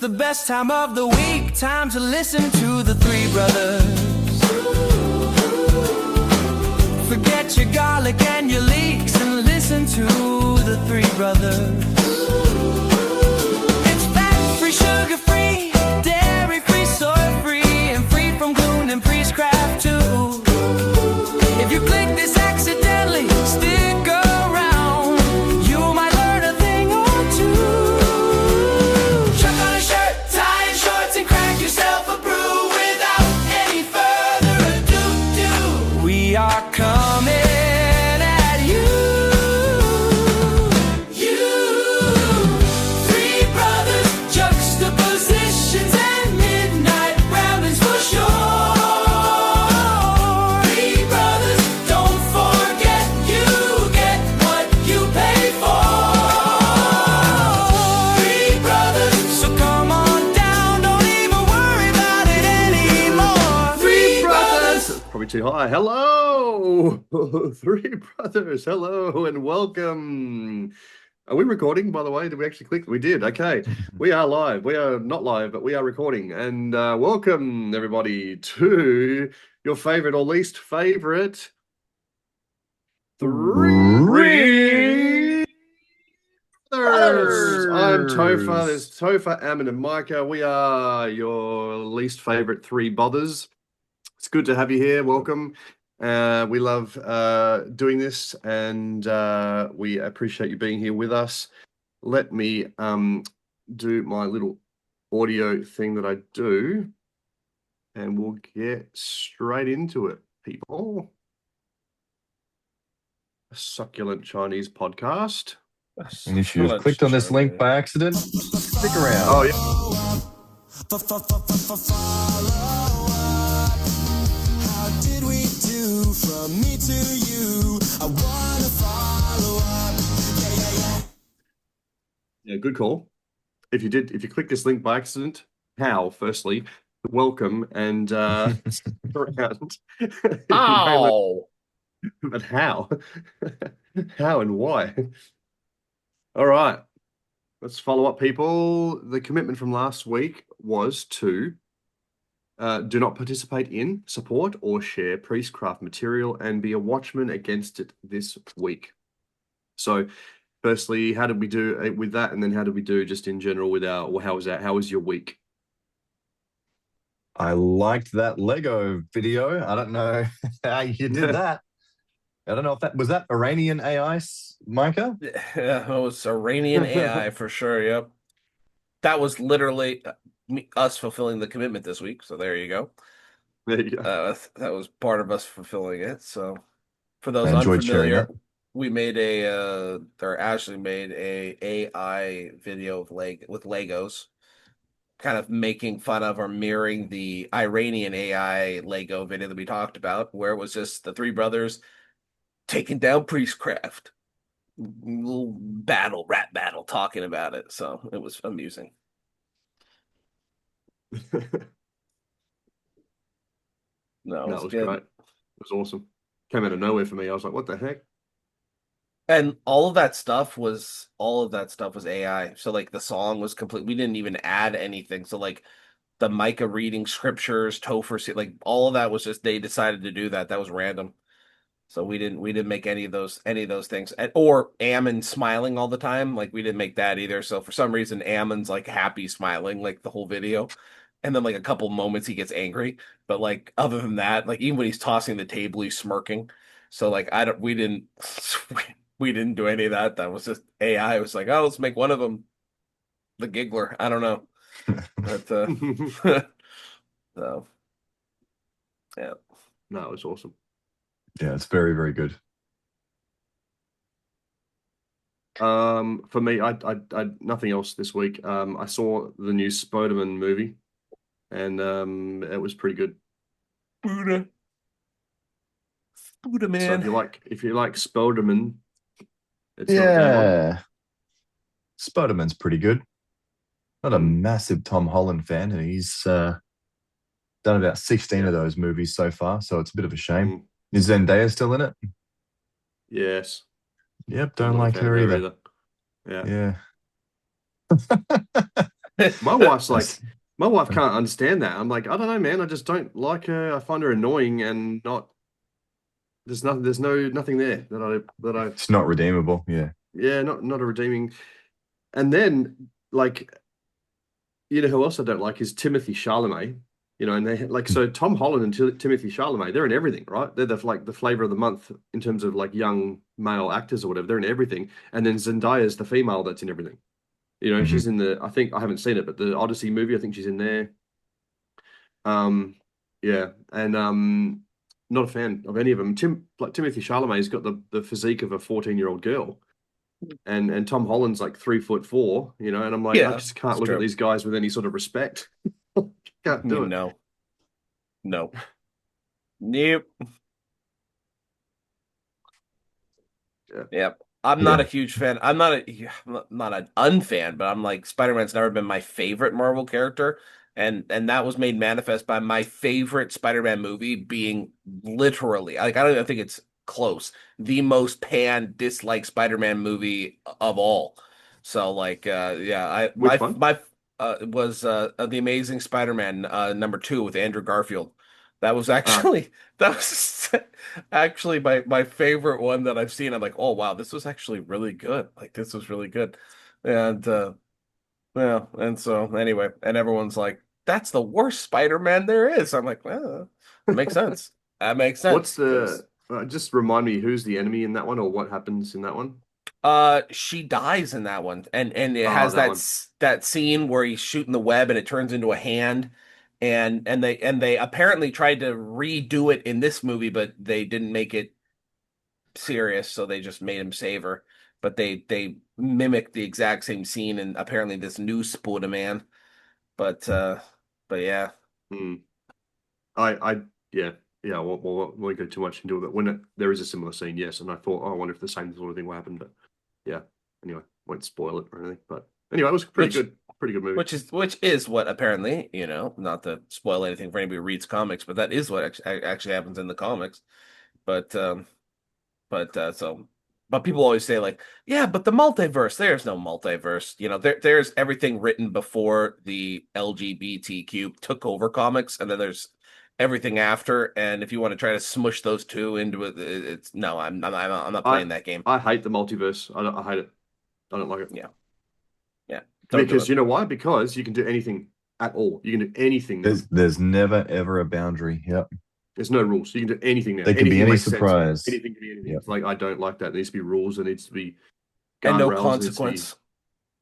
the best time of the week. Time to listen to the Three Brothers. Forget your garlic and your leeks and listen to the Three Brothers. It's fat-free, sugar-free, dairy-free, soy-free, and free from gluten and priestcraft too. If you click this accidentally, stick around. You might learn a thing or two. Chuck on a shirt, tie and shorts, and crack yourself a brew without any further ado. We are coming at you. Three brothers, juxtapositions, and midnight ramblings for sure. Three brothers, don't forget you get what you pay for. Three brothers, so come on down, don't even worry about it anymore. Three brothers. Probably too high. Hello, Three Brothers. Hello and welcome. Are we recording, by the way? Did we actually click? We did. Okay. We are live. We are not live, but we are recording. And welcome, everybody, to your favorite or least favorite Three Brothers. I'm Topher. There's Topher, Ammon, and Micah. We are your least favorite Three Brothers. It's good to have you here. Welcome. We love doing this, and we appreciate you being here with us. Let me do my little audio thing that I do, and we'll get straight into it, people. A succulent Chinese podcast. And if you've clicked on this link by accident, stick around. Oh, yeah. How did we do from me to you? I wanna follow up. Yeah, good call. If you click this link by accident, how? Firstly, welcome and around. Ow! But how? How and why? All right. Let's follow up, people. The commitment from last week was to do not participate in, support, or share priestcraft material and be a watchman against it this week. So, firstly, how did we do with that? And then how did we do just in general with how was that? How was your week? I liked that Lego video. I don't know how you did that. I don't know if that was Iranian AI, Micah? Yeah, it was Iranian AI for sure. Yep. That was literally us fulfilling the commitment this week. So there you go. There you go. That was part of us fulfilling it. So for those I enjoyed sharing unfamiliar, that. we made Ashley made a AI video with Legos, kind of making fun of or mirroring the Iranian AI Lego video that we talked about, where it was just the Three Brothers taking down priestcraft. Little rap battle talking about it. So it was amusing. No, That was great. It was awesome. Came out of nowhere for me. I was like, what the heck? And all of that stuff was AI. So like the song was complete. We didn't even add anything. So like the Micah reading scriptures, Topher, like all of that was just they decided to do that. That was random. So we didn't make any of those things. Or Ammon smiling all the time. Like we didn't make that either. So for some reason Ammon's like happy smiling like the whole video. And then like a couple moments he gets angry. But like other than that, like even when he's tossing the table, he's smirking. So like we didn't do any of that. That was just AI. It was like, oh, let's make one of them the giggler. I don't know. But so yeah. No, it was awesome. Yeah, it's very, very good. For me, I nothing else this week. I saw the new Spider-Man movie, and it was pretty good. Buddha man. So if you like Spider-Man, it's not a bad one. Yeah. Spider-Man's pretty good. Not a massive Tom Holland fan, and he's done about 16 of those movies so far, so it's a bit of a shame. Is Zendaya still in it? Yes. Yep, don't like her either. Yeah. Yeah. My wife's like, That's- my wife can't understand that. I'm like, I don't know, man. I just don't like her. I find her annoying and not. There's nothing there that I it's not redeemable. Yeah. yeah, not a redeeming. And then like, you know who else I don't like is Timothy Chalamet. You know, and they like so Tom Holland and Timothy Chalamet, they're in everything, right? They're like the flavor of the month in terms of like young male actors or whatever. They're in everything. And then Zendaya's the female that's in everything. You know, Mhm. she's in I think I haven't seen it, but the Odyssey movie, I think she's in there. Um, yeah, and not a fan of any of them. Timothy Chalamet's got the physique of a 14-year-old girl, and Tom Holland's like 3'4", you know, and I'm like, I Yeah, just can't it's look at true. these guys with any sort of respect. Can't do it. No. No. Nope. Yeah. Yep. I'm not a huge fan. I'm not an unfan, but I'm like Spider-Man's never been my favorite Marvel character. And that was made manifest by my favorite Spider-Man movie being literally, like, I don't even think it's close, the most pan disliked Spider-Man movie of all. So like yeah, I Which one? my was The Amazing Spider-Man #2 with Andrew Garfield. That was Ah, actually that was actually my favorite one that I've seen. I'm like, oh wow, this was actually really good. Like this was really good. And yeah, and so anyway, and everyone's like, that's the worst Spider-Man there is. I'm like, well, that makes sense. That makes what's sense the? because Just remind me who's the enemy in that one, or what happens in that one? she dies in that one, and it Oh, has that one. that scene where he's shooting the web and it turns into a hand, and they apparently tried to redo it in this movie, but they didn't make it serious, so they just made him save her. But they mimicked the exact same scene in apparently this new Spider-Man. But but yeah, Hmm. I yeah yeah. Won't go too much into it, but when there is a similar scene, yes, and I thought, oh, I wonder if the same sort of thing will happen, but yeah. Anyway, won't spoil it or anything, but anyway, it was which pretty good movie. which is what apparently, not to spoil anything for anybody who reads comics, but that is what actually happens in the comics. But so but people always say like, yeah, but the multiverse, there's no multiverse. There's everything written before the LGBTQ took over comics, and then there's everything after. And if you want to try to smush those two into it, it's no, I'm not I playing that game. I hate the multiverse. I hate it. I don't like it Yeah, yeah, don't do because it. you know why? Because you can do anything at all. You can do anything now. There's never ever a boundary. Yep. There's no rules. You can do anything now. There can be Anything any makes sense. surprise. Anything can be anything. Yep. It's like I don't like that. There needs to be rules. There needs to be And no guardrails. There needs to be consequence.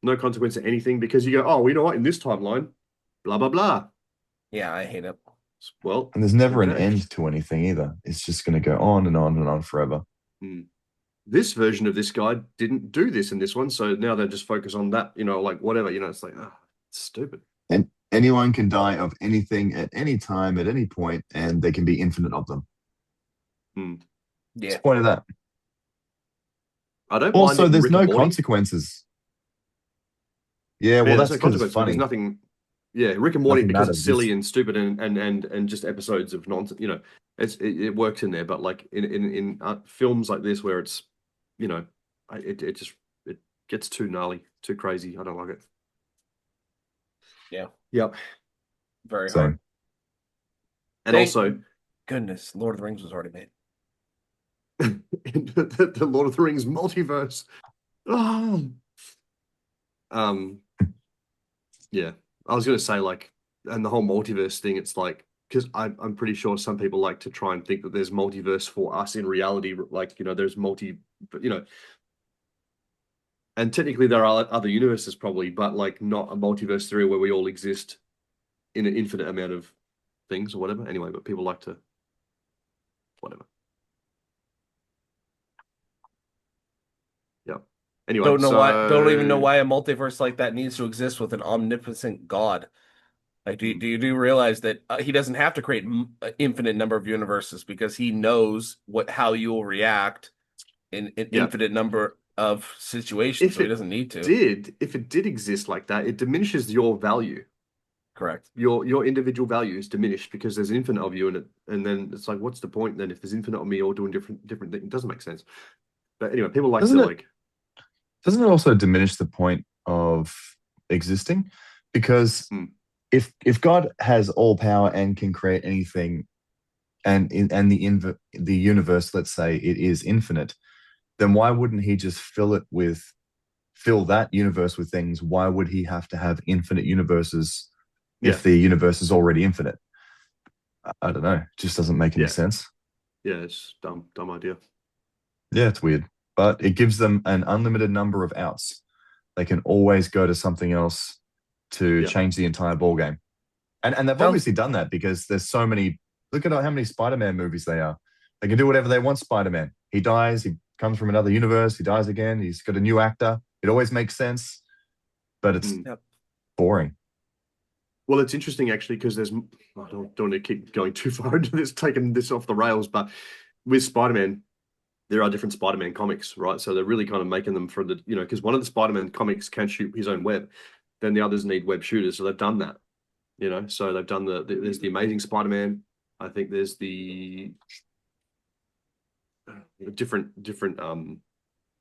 no consequence to anything because you go, oh, you know what? In this timeline, blah blah blah. Yeah, I hate it. Well, And there's never an okay. end to anything either. It's just going to go on and on and on forever. This version of this guy didn't do this in this one, so now they just focus on that. Like whatever. It's like, it's stupid. And anyone can die of anything at any time, at any point, and there can be infinite of them. What's Yeah. the point of that? I don't mind Also, it in there's Rick no and Morty. consequences. Yeah, well, Yeah, that's there's no because it's consequence. funny. There's nothing. Yeah, Rick and Morty Nothing because matters. it's silly and stupid and just episodes of nonsense. It works in there, but like in films like this where it's, it just it gets too gnarly, too crazy. I don't like it. Yeah. Yep. Very So, hard. And Thank also, goodness, Lord of the Rings was already made. the Lord of the Rings multiverse. Oh. Yeah, I was gonna say like, and the whole multiverse thing. It's like because I'm pretty sure some people like to try and think that there's multiverse for us in reality. Like there's but and technically there are other universes probably, but like not a multiverse theory where we all exist in an infinite amount of things or whatever. Anyway, but people like to whatever. Yeah. Anyway, Don't know why. Don't even know so why a multiverse like that needs to exist with an omnipotent God. Like, do you realize that he doesn't have to create an infinite number of universes because he knows how you will react in an Yeah. infinite number of situations, If so he it doesn't need to. if it did exist like that, it diminishes your value. Correct. Your individual value is diminished because there's infinite of you in it, and then it's like, what's the point then if there's infinite of me all doing different things? It doesn't make sense. But anyway, people like Doesn't to it- like, doesn't it also diminish the point of existing? Because Hmm. if God has all power and can create anything, and the universe, let's say it is infinite, then why wouldn't he just fill that universe with things? Why would he have to have infinite universes Yeah. if the universe is already infinite? I don't know. It just doesn't make any Yeah. sense. Yeah, it's dumb idea. Yeah, it's weird. But it gives them an unlimited number of outs. They can always go to something else to Yeah. change the entire ball game. And they've Sounds- obviously done that because there's so many. Look at how many Spider-Man movies they are. They can do whatever they want. Spider-Man. He dies. He comes from another universe. He dies again. He's got a new actor. It always makes sense, but it's Mm. Yep. boring. Well, it's interesting actually because I don't want to keep going too far into this, taking this off the rails, but with Spider-Man, there are different Spider-Man comics, right? So they're really kind of making them for the, because one of the Spider-Man comics can shoot his own web, then the others need web shooters. So they've done that, so they've done there's the Amazing Spider-Man. I think there's the different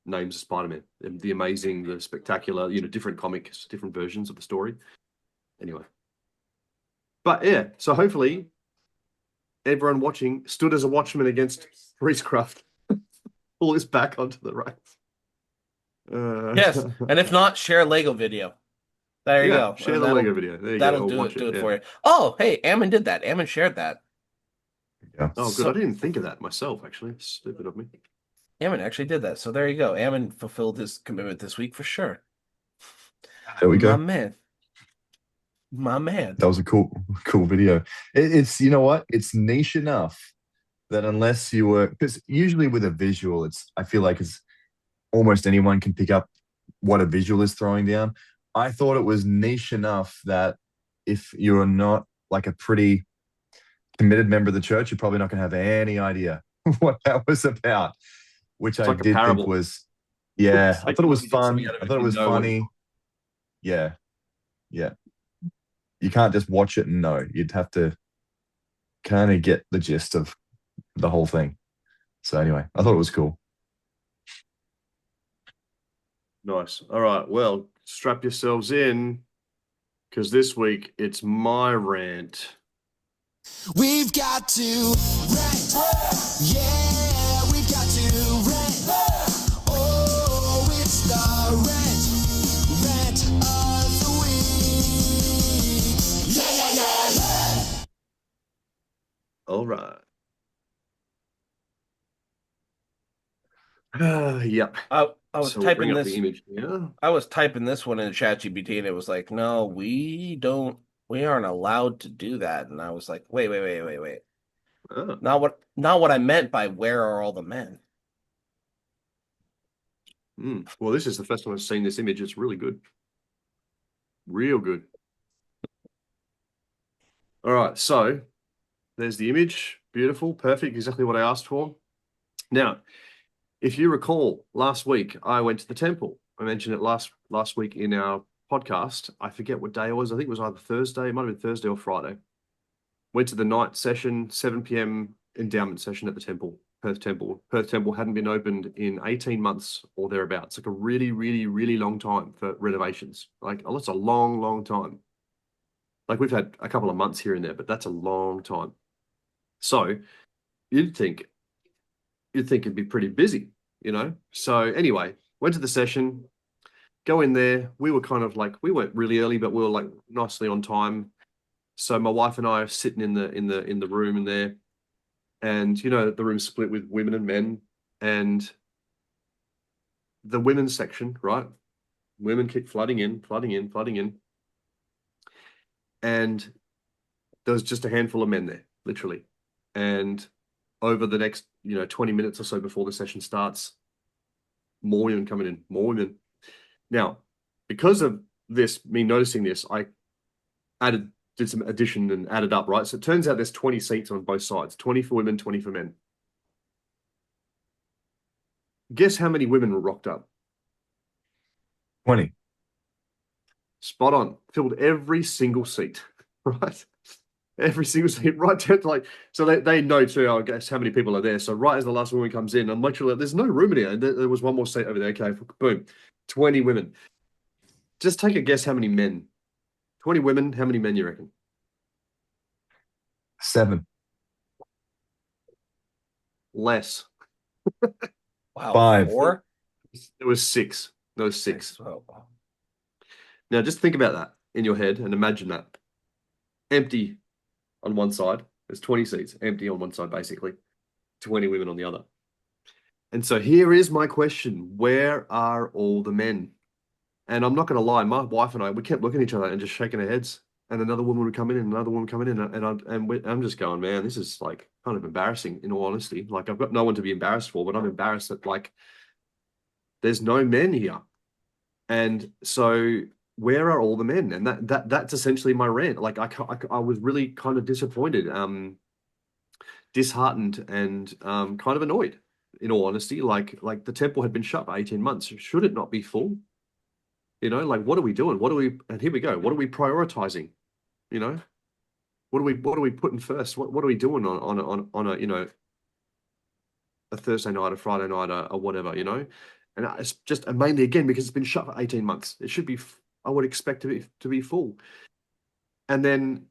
names of Spider-Man, the Amazing, the Spectacular, different comics, different versions of the story. Anyway. But yeah, so hopefully everyone watching stood as a watchman against Priestcraft. Pull this back onto the right. Yes, and if not, share a Lego video. There you go. Share And the that'll- Lego video. There you That'll go. Or do watch it yeah. for you. Oh, hey, Ammon did that. Ammon shared that. Yeah. Oh, good. So- I didn't think of that myself, actually. It's stupid of me. Ammon actually did that. So there you go. Ammon fulfilled his commitment this week for sure. There we go. My man. My man. That was a cool video. It's you know what? It's niche enough that unless you were, because usually with a visual, I feel like it's almost anyone can pick up what a visual is throwing down. I thought it was niche enough that if you're not like a pretty committed member of the church, you're probably not going to have any idea what that was about, which It's I like a did think parable. was, yeah, It's I like thought it was you get something fun. out of I it thought it you was know what it- funny. Yeah. Yeah. You can't just watch it and know. You'd have to kind of get the gist of the whole thing. So anyway, I thought it was cool. Nice. All right. Well, strap yourselves in because this week it's my rant. We've got to rent. Yeah, we've got to rent. Oh, it's the rent of the week. Yeah. All right. Yep. I was So we'll bring typing up this. the image. Yeah. I was typing this one in ChatGPT, and it was like, "No, we aren't allowed to do that." And I was like, "Wait. Ah. Not what I meant by where are all the men?" Well, this is the first time I've seen this image. It's really good. Real good. All right. So there's the image. Beautiful. Perfect. Exactly what I asked for. Now, if you recall, last week I went to the temple. I mentioned it last week in our podcast. I forget what day it was. I think it was either Thursday. It might have been Thursday or Friday. Went to the night session, 7 p.m. endowment session at the temple, Perth Temple. Perth Temple hadn't been opened in 18 months or thereabouts. Like a really, really, really long time for renovations. Like, oh, that's a long, long time. Like we've had a couple of months here and there, but that's a long time. So you'd think it'd be pretty busy, So anyway, went to the session, go in there. We were kind of like, we weren't really early, but we were like nicely on time. So my wife and I are sitting in the room in there, and the room's split with women and men, and the women's section, right? Women keep flooding in, and there was just a handful of men there, literally, and over the next 20 minutes or so before the session starts, more women coming in, more women. Now, because of this, me noticing this, I did some addition and added up, right? So it turns out there's 20 seats on both sides, 20 for women, 20 for men. Guess how many women were rocked up? 20. Spot on. Filled every single seat, right? Every single seat, right down to so they know too, I guess, how many people are there. So right as the last woman comes in, I'm literally there's no room in here. There was one more seat over there. Okay, boom, 20 women. Just take a guess how many men 20 women. How many men you reckon? 7. Less. Wow, 5. 4? There was 6. There was 6. Oh, Now just think about that in your head and imagine that. Empty on one side. There's 20 seats. Empty on one side, basically. 20 women on the other. And so here is my question. Where are all the men? And I'm not going to lie, my wife and I, we kept looking at each other and just shaking our heads. And another woman would come in, and another woman come in, I'm just going, man, this is like kind of embarrassing, in all honesty. Like I've got no one to be embarrassed for, but I'm embarrassed that like there's no men here. And so where are all the men? And that's essentially my rant. Like I was really kind of disappointed, disheartened, and kind of annoyed, in all honesty. Like the temple had been shut for 18 months. Should it not be full? You know, like what are we doing? And here we go. What are we prioritizing? You know, what are we putting first? What are we doing on a, you know, a Thursday night, a Friday night, or whatever, you know? And it's just mainly again because it's been shut for 18 months. It should be, I would expect to be full. And then,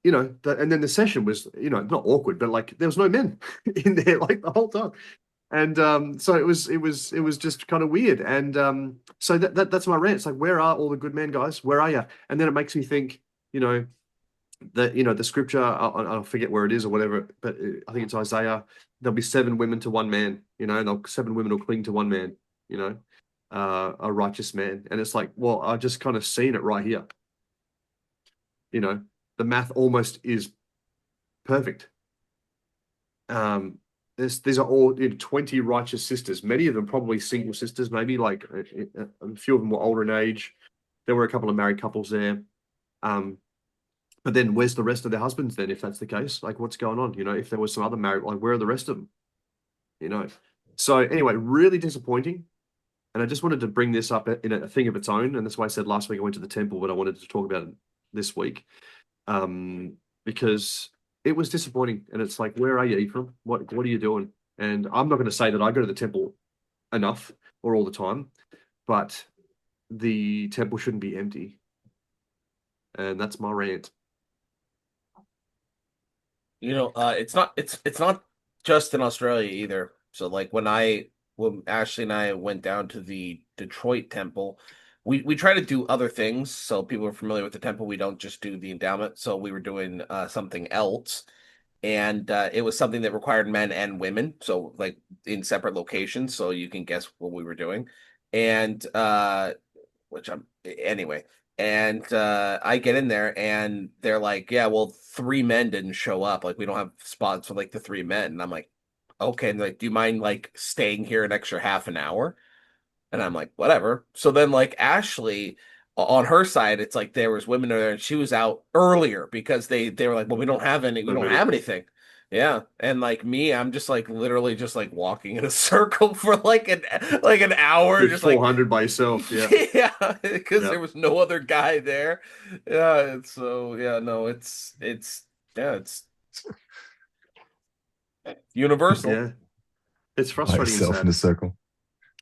you know, and then the session was, you know, not awkward, but like there was no men in there like the whole time. And so it was just kind of weird. And so that's my rant. It's like, where are all the good men, guys? Where are you? And then it makes me think, you know, the scripture, I'll forget where it is or whatever, but I think it's Isaiah. There'll be 7 women to one man, you know, and 7 women will cling to one man, you know, a righteous man. And it's like, well, I just kind of seen it right here. You know, the math almost is perfect. These are all, you know, 20 righteous sisters. Many of them probably single sisters, maybe like a few of them were older in age. There were a couple of married couples there. But then where's the rest of their husbands then, if that's the case? Like, what's going on? You know, if there was some other married, like, where are the rest of them? You know? So anyway, really disappointing. And I just wanted to bring this up in a thing of its own. And that's why I said last week I went to the temple, but I wanted to talk about it this week. Because it was disappointing. And it's like, where are you, Ephraim? What are you doing? And I'm not going to say that I go to the temple enough or all the time, but the temple shouldn't be empty. And that's my rant. you know, it's not just in Australia either. So like when Ashley and I went down to the Detroit temple, we try to do other things. So people are familiar with the temple. We don't just do the endowment. So we were doing something else, and it was something that required men and women. So like in separate locations. So you can guess what we were doing, and which I'm anyway. And I get in there and they're like, yeah, well, 3 men didn't show up. Like, we don't have spots for like the 3 men. And I'm like, okay. And they're like, do you mind like staying here an extra half an hour? And I'm like, whatever. So then like Ashley on her side, it's like there was women there and she was out earlier because they were like, well, we don't have anything. Yeah. And like me, I'm just like literally just like walking in a circle for like an hour, Did just like 400 by yourself, yeah. yeah, because Yeah. there was no other guy there. Yeah, and so yeah, no, it's universal. Yeah. It's By frustrating and yourself in a sad. circle.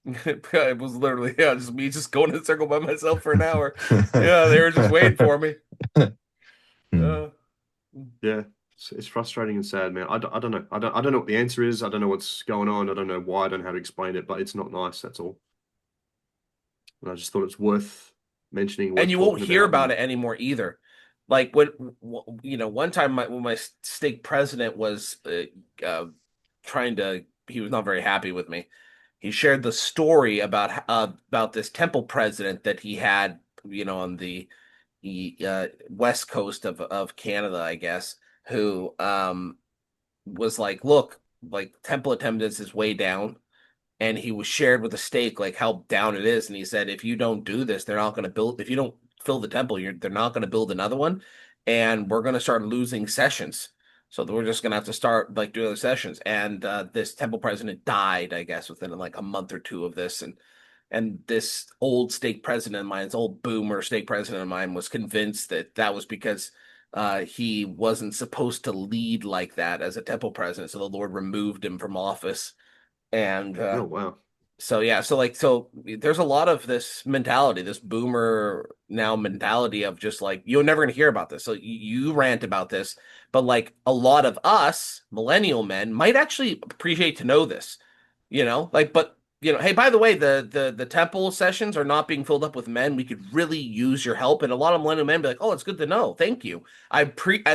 It was literally just me just going in a circle by myself for an hour. Yeah, they were just waiting for me. Uh, Yeah. It's frustrating and sad, man. I don't know. I don't know what the answer is. I don't know what's going on. I don't know why. I don't know how to explain it, but it's not nice. That's all. And I just thought it's worth mentioning, and worth you won't talking hear about. about it anymore either. Like when you know, one time when my stake president was trying to, he was not very happy with me. He shared the story about this temple president that he had, you know, on the west coast of Canada, I guess, who was like, look, like temple attendance is way down, and he was shared with the stake like how down it is, and he said if you don't do this, they're not going to build. If you don't fill the temple, they're not going to build another one, and we're going to start losing sessions. So we're just gonna have to start like doing other sessions. And this temple president died, I guess, within like a month or two of this. And this old stake president of mine, this old boomer stake president of mine, was convinced that that was because he wasn't supposed to lead like that as a temple president. So the Lord removed him from office. And Oh, wow. So yeah, so there's a lot of this mentality, this boomer now mentality of just like you're never gonna hear about this. So you rant about this, but like a lot of us millennial men might actually appreciate to know this, like but hey, by the way, the temple sessions are not being filled up with men. We could really use your help, and a lot of millennial men be like, oh, it's good to know, thank you. I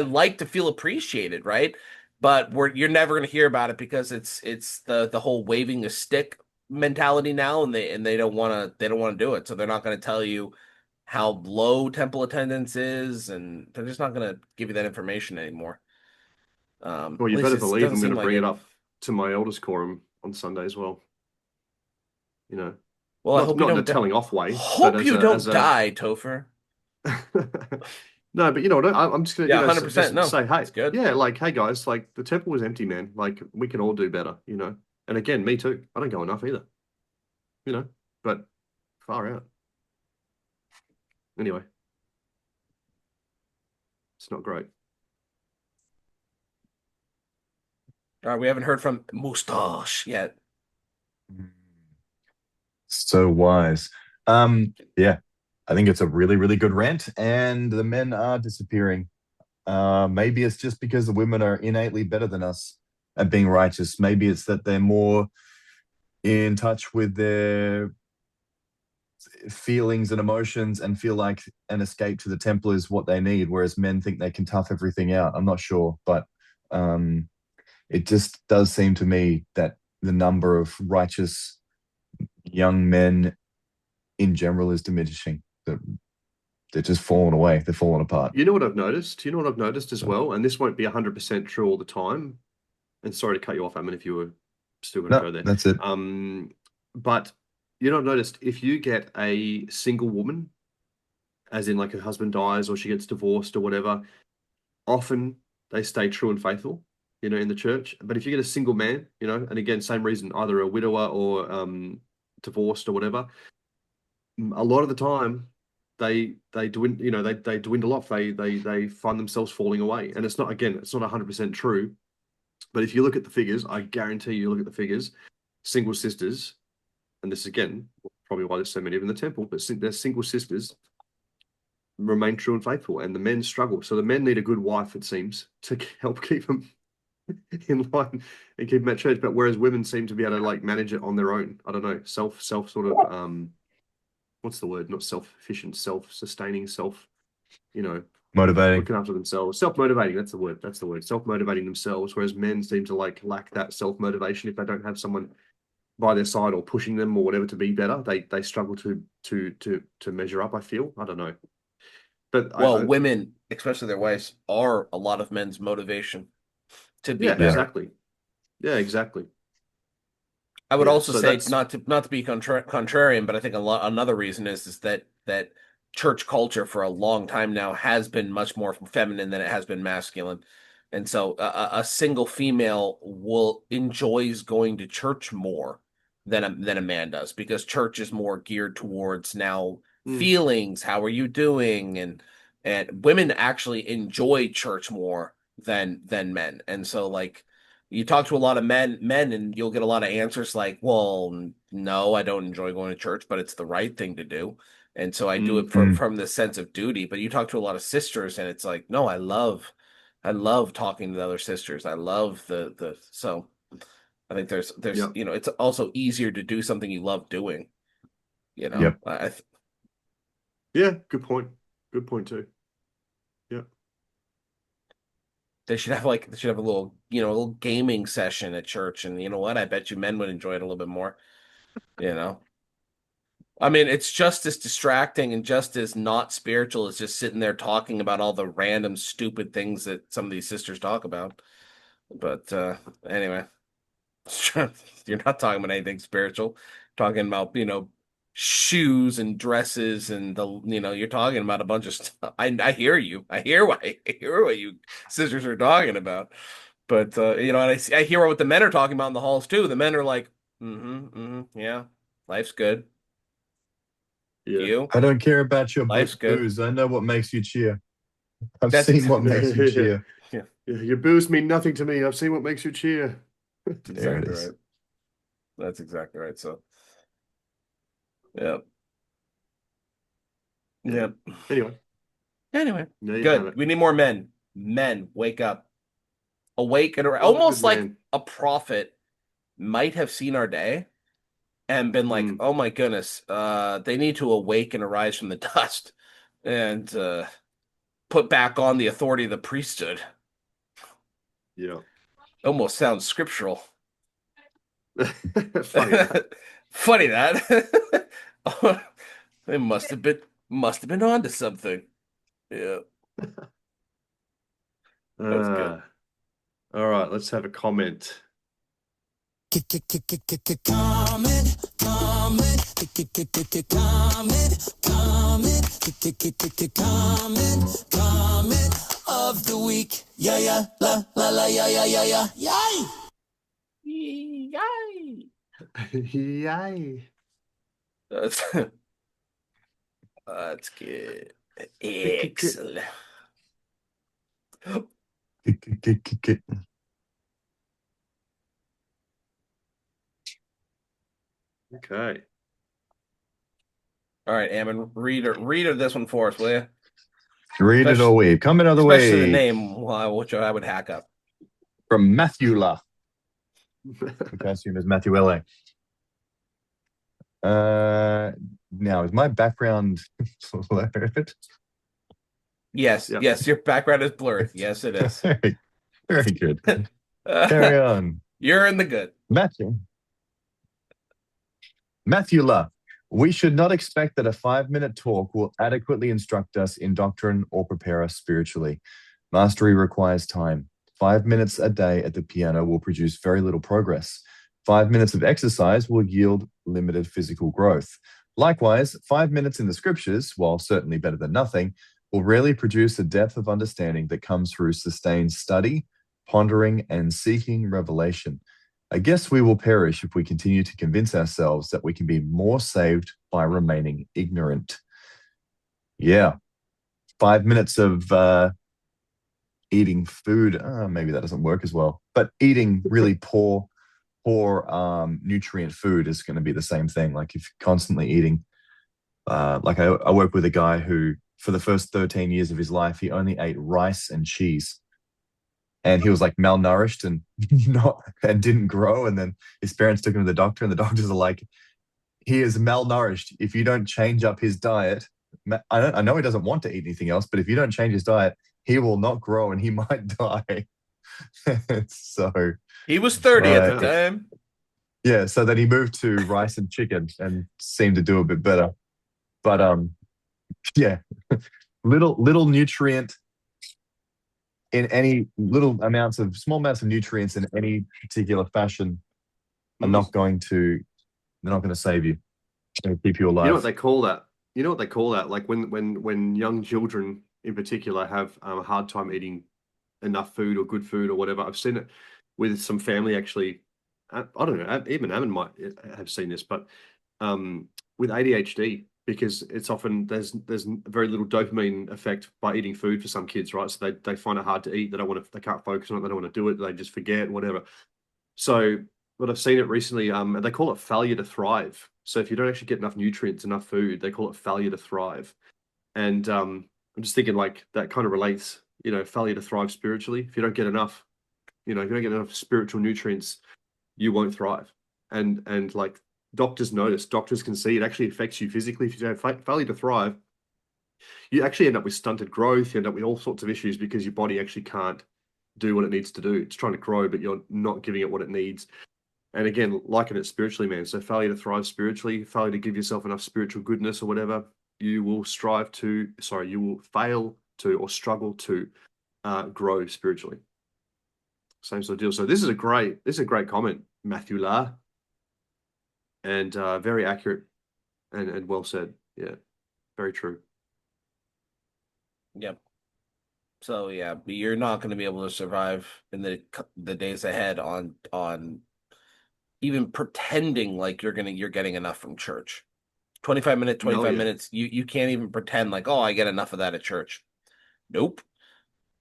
like to feel appreciated, right? But you're never gonna hear about it because it's the whole waving a stick mentality now, and they don't want to do it, so they're not going to tell you how low temple attendance is, and they're just not going to give you that information anymore. Well, At you least better it believe doesn't I'm going seem to like bring it it. up to my elders quorum on Sunday as well. Well, I Not hope you not in a don't telling off way, but hope as you a don't die, Topher. No, but what? I'm just gonna, Yeah, 100%. just No, say, hey, it's good. yeah, like, hey guys, like the temple was empty, man. Like we can all do better. And again, me too. I don't go enough either, you know, but far out. Anyway, it's not great. All right, we haven't heard from Mustache yet. So wise. Yeah, I think it's a really, really good rant, and the men are disappearing. Maybe it's just because the women are innately better than us at being righteous. Maybe it's that they're more in touch with their feelings and emotions and feel like an escape to the temple is what they need, whereas men think they can tough everything out. I'm not sure, but it just does seem to me that the number of righteous young men in general is diminishing. They're just falling away. They're falling apart. You know what I've noticed? You know what I've noticed as So, well? And this won't be 100% true all the time. And sorry to cut you off, Amin, if you were still going to no, go there. that's it. But I've noticed if you get a single woman, as in like her husband dies or she gets divorced or whatever, often they stay true and faithful, in the church. But if you get a single man, and again, same reason, either a widower or divorced or whatever, a lot of the time they dwindle, they dwindle off. They find themselves falling away. And it's not 100% true. But if you look at the figures, I guarantee you look at the figures, single sisters, and this again, probably why there's so many of them in the temple, but their single sisters remain true and faithful, and the men struggle. So the men need a good wife, it seems, to help keep them in line and keep them at church. But whereas women seem to be able to like manage it on their own. I don't know, self sort of what's the word? Not self-efficient, self-sustaining, Motivating. looking after themselves, self-motivating. That's the word. That's the word. Self-motivating themselves. Whereas men seem to like lack that self-motivation if they don't have someone by their side or pushing them or whatever to be better. They struggle to measure up. I feel. I don't know. But Well, women, especially their wives, are a lot of men's motivation to be yeah, better. exactly. Yeah, exactly. I would Yeah, also so say that's not to be contrarian, but I think another reason is that church culture for a long time now has been much more feminine than it has been masculine, and so a single female enjoys going to church more than a man does because church is more geared towards now feelings. How are you doing? And women actually enjoy church more than men, and so like you talk to a lot of men and you'll get a lot of answers like, well, no, I don't enjoy going to church, but it's the right thing to do. And so I do it Mm. from the sense of duty. But you talk to a lot of sisters and it's like, no, I love talking to the other sisters. I love so I think there's yeah. it's also easier to do something you love doing, Yep. Yeah, good point. Good point too. Yeah. They should have a little gaming session at church, and you know what? I bet you men would enjoy it a little bit more, you know. I mean, it's just as distracting and just as not spiritual as just sitting there talking about all the random stupid things that some of these sisters talk about. But anyway, you're not talking about anything spiritual. Talking about, shoes and dresses and you're talking about a bunch of stuff. I hear you. I hear what you sisters are talking about. But and I hear what the men are talking about in the halls too. The men are like, yeah, life's good. Yeah. You? I don't care about your Life's good. booze. I know what makes you cheer. I've That's seen what makes you cheer. Yeah, Yeah, your boos mean nothing to me. I've seen what makes you cheer. There it exactly is. right. That's exactly right. So, yeah. Yeah. Yeah. Anyway, Anyway, there you have good. it. We need more men. Men, wake up. Awake and Love a almost good like man. a prophet might have seen our day and been like, Mm. oh my goodness, they need to awake and arise from the dust and put back on the authority of the priesthood. Yeah. Almost sounds scriptural. Funny that. Funny that. They must have been onto something. Yeah, that was good. All right, let's have a comment. Comment, comment, comment of the week. Yeah, yeah, la, la, la, yeah, yeah, yeah, yeah, yay! Yay! Yay. That's good. Excellent. Okay. All right, Ammon, read this one for us, will you? Read it Especially- away. Comment of the Especially week the name, which I would hack up. from Matthew La, which I assume is Matthew LA. Now, is my background blurred? Yes, Yep. yes, your background is blurred. Yes, it is. Very, very good. Carry on. You're in the good. Matthew La. We should not expect that a 5-minute talk will adequately instruct us in doctrine or prepare us spiritually. Mastery requires time. 5 minutes a day at the piano will produce very little progress. 5 minutes of exercise will yield limited physical growth. Likewise, 5 minutes in the scriptures, while certainly better than nothing, will rarely produce a depth of understanding that comes through sustained study, pondering, and seeking revelation. I guess we will perish if we continue to convince ourselves that we can be more saved by remaining ignorant. Yeah. 5 minutes of eating food, maybe that doesn't work as well, but eating really poor nutrient food is going to be the same thing. Like if you're constantly eating, like I work with a guy who for the first 13 years of his life, he only ate rice and cheese. And he was like malnourished and didn't grow. And then his parents took him to the doctor, and the doctors are like, he is malnourished. If you don't change up his diet, I know he doesn't want to eat anything else, but if you don't change his diet, he will not grow and he might die. So He was 30 at the time. yeah, so then he moved to rice and chicken and seemed to do a bit better. But yeah, little nutrient in any small amounts of nutrients in any particular fashion are not going to save you. They're going to keep you alive. You know what they call that? You know what they call that? Like when young children in particular have a hard time eating enough food or good food or whatever. I've seen it with some family actually. I don't know. Even Ammon might have seen this, but with ADHD, because it's often there's very little dopamine effect by eating food for some kids, right? So they find it hard to eat. They can't focus on it. They don't want to do it. They just forget, whatever. So, but I've seen it recently. And they call it failure to thrive. So if you don't actually get enough nutrients, enough food, they call it failure to thrive. And I'm just thinking like that kind of relates. Failure to thrive spiritually. If you don't get enough, if you don't get enough spiritual nutrients, you won't thrive. And like doctors can see it actually affects you physically. If you have failure to thrive, you actually end up with stunted growth. You end up with all sorts of issues because your body actually can't do what it needs to do. It's trying to grow, but you're not giving it what it needs. And again, liken it spiritually, man. So failure to thrive spiritually, failure to give yourself enough spiritual goodness or whatever, you will fail to or struggle to grow spiritually. Same sort of deal. So this is a great comment, Matthew La. And very accurate and well said. Yeah, very true. Yep. So yeah, but you're not going to be able to survive in the days ahead on even pretending like you're getting enough from church. 25 minutes. You can't even pretend like, oh, I get enough of that at church. Nope.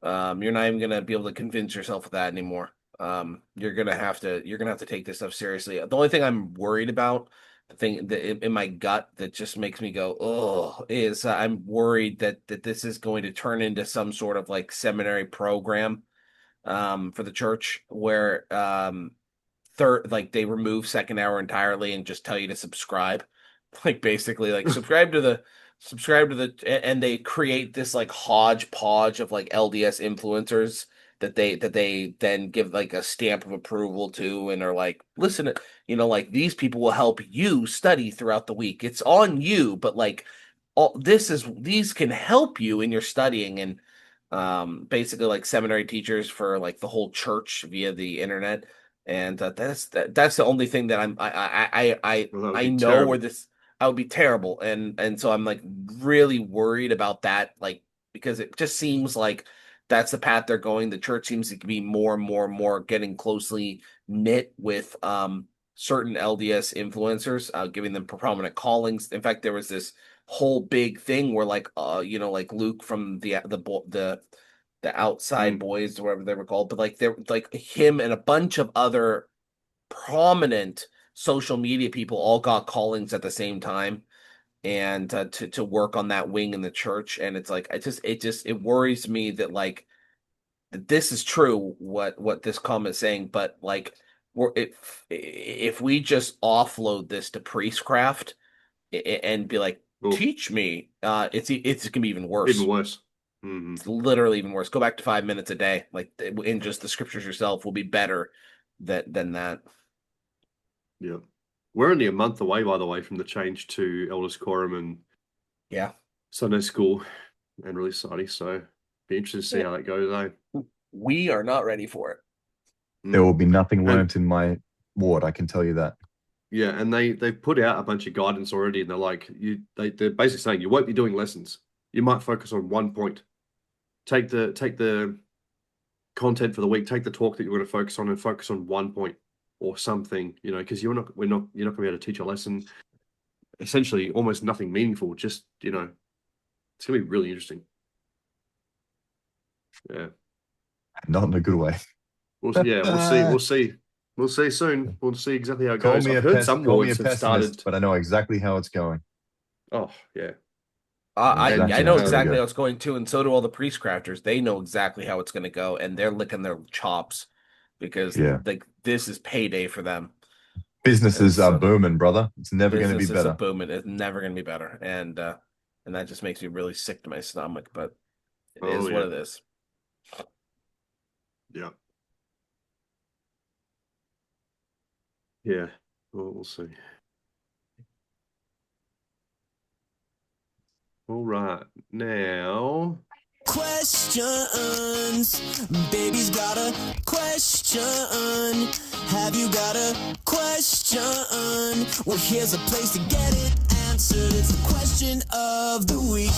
You're not even going to be able to convince yourself of that anymore. You're gonna have to take this stuff seriously. The only thing I'm worried about, the thing that in my gut that just makes me go, oh, is I'm worried that this is going to turn into some sort of like seminary program for the church where third like they remove second hour entirely and just tell you to subscribe. Like basically like subscribe to the and they create this like hodgepodge of like LDS influencers that they then give like a stamp of approval to and are like, listen, like these people will help you study throughout the week. It's on you, but like these can help you in your studying and basically like seminary teachers for like the whole church via the internet. And that's the only thing that Well, that would I be know terrible. where this I would be terrible. And so I'm like really worried about that, like because it just seems like that's the path they're going. The church seems to be more and more and more getting closely knit with certain LDS influencers, giving them prominent callings. In fact, there was this whole big thing where like Luke from the outside Mm. boys or whatever they were called, but like they're like him and a bunch of other prominent social media people all got callings at the same time and to work on that wing in the church. And it's like it worries me that like that this is true what this comment is saying, but like if we just offload this to priestcraft and be like Oof, teach me, it's gonna be even worse. even worse. Hmm. It's literally even worse. Go back to 5 minutes a day, like in just the scriptures yourself will be better than that. Yeah. We're only a month away, by the way, from the change to Elders Quorum and Yeah. Sunday School and Release Society. So be interested to see how that goes, eh? We are not ready for it. There will be nothing And- learnt in my ward, I can tell you that. Yeah, and they've put out a bunch of guidance already, and they're like they're basically saying you won't be doing lessons. You might focus on one point. Take the content for the week, take the talk that you're going to focus on and focus on one point or something, because you're not going to be able to teach a lesson, essentially almost nothing meaningful, just, it's going to be really interesting. Yeah. Not in a good way. We'll see soon. We'll see exactly how it Call goes. me a I've heard some call me a wards have pessimist, started. but I know exactly how it's going. Oh, yeah. I Exactly know how it's gonna exactly go. how it's going to, and so do all the priest crafters. They know exactly how it's going to go, and they're licking their chops because Yeah. like this is payday for them. Businesses are So- booming, brother. It's never going to be Business is better. booming. It's never going to be better, and that just makes me really sick to my stomach. But it is Oh, what yeah. it is. Yeah. Yeah. Well, we'll see. All right. Now, Questions. Baby's got a question. Have you got a question? Well, here's a place to get it answered. It's the question of the week.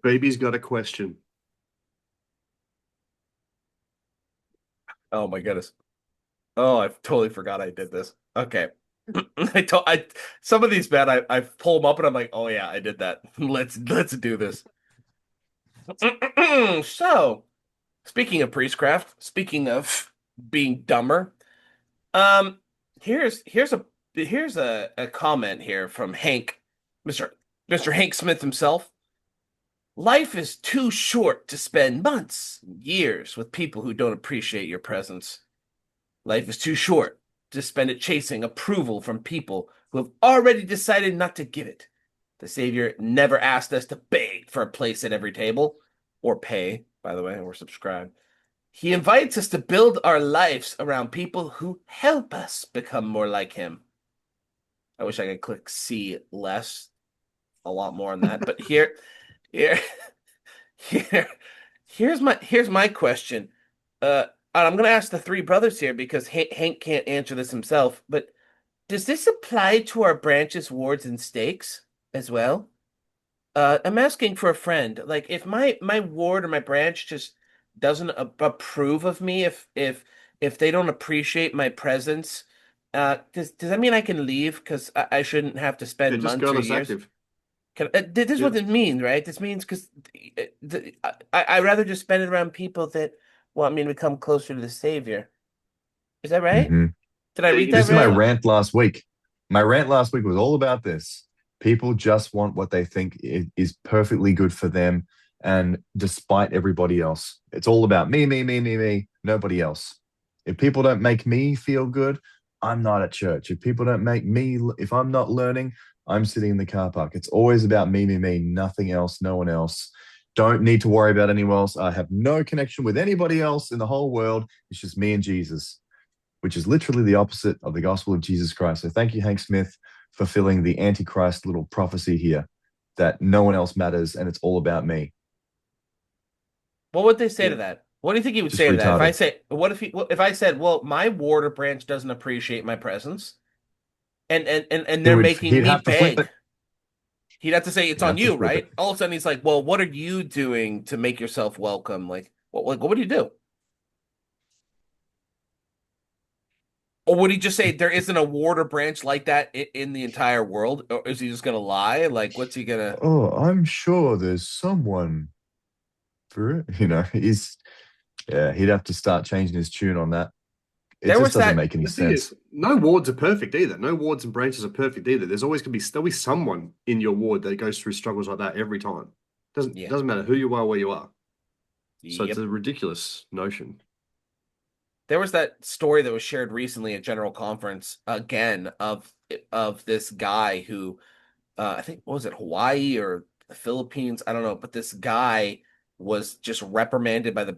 baby's got a question. Oh my goodness. Oh, I totally forgot I did this. Okay. Some of these, man, I pull them up and I'm like, oh yeah, I did that. Let's do this. So, speaking of priestcraft, speaking of being dumber, um, here's a comment here from Hank, Mr. Hank Smith himself. Life is too short to spend months, years with people who don't appreciate your presence. Life is too short to spend it chasing approval from people who have already decided not to give it. The Savior never asked us to beg for a place at every table, or pay, by the way, or subscribe. He invites us to build our lives around people who help us become more like Him. I wish I could click see less, a lot more on that, but here, here's my question. And I'm going to ask the three brothers here because Hank can't answer this himself. But does this apply to our branches, wards, and stakes as well? I'm asking for a friend. Like, if my ward or my branch just doesn't approve of me, if they don't appreciate my presence, does that mean I can leave because I shouldn't have to Yeah, spend just months go or less years? active. This is what Yeah. it means, right? This means because I rather just spend it around people that want me to become closer to the Savior. Is that right? Hmm. Did I Yeah, you read can that This is see my right? that. rant last week. My rant last week was all about this. People just want what they think is perfectly good for them, and despite everybody else, it's all about me, me, me, me, me, nobody else. If people don't make me feel good, I'm not at church. If people don't make me, if I'm not learning, I'm sitting in the car park. It's always about me, me, me, nothing else, no one else. Don't need to worry about anyone else. I have no connection with anybody else in the whole world. It's just me and Jesus, which is literally the opposite of the gospel of Jesus Christ. So thank you, Hank Smith, for filling the Antichrist little prophecy here that no one else matters and it's all about me. What would they say to Yeah. that? What do you think he would Just say to that? If I retarded. say, what if if I said, well, my ward or branch doesn't appreciate my presence, and He they're would making he'd me have to flip beg. it. He'd have to say it's He'd on have to you, flip it. right? All of a sudden he's like, well, what are you doing to make yourself welcome? What would you do? Or would he just say there isn't a ward or branch like that in the entire world? Or is he just gonna lie? Like, what's he gonna? Oh, I'm sure there's someone for it. He's yeah, he'd have to start changing his tune on that. It There just was doesn't that. make any The thing sense. is, no wards are perfect either. No wards and branches are perfect either. There's always gonna be there'll be someone in your ward that goes through struggles like that every time. Doesn't Yeah. doesn't matter who you are, where you are. So it's Yep. a ridiculous notion. There was that story that was shared recently at General Conference again of this guy who I think what was it, Hawaii or the Philippines? I don't know, but this guy was just reprimanded by the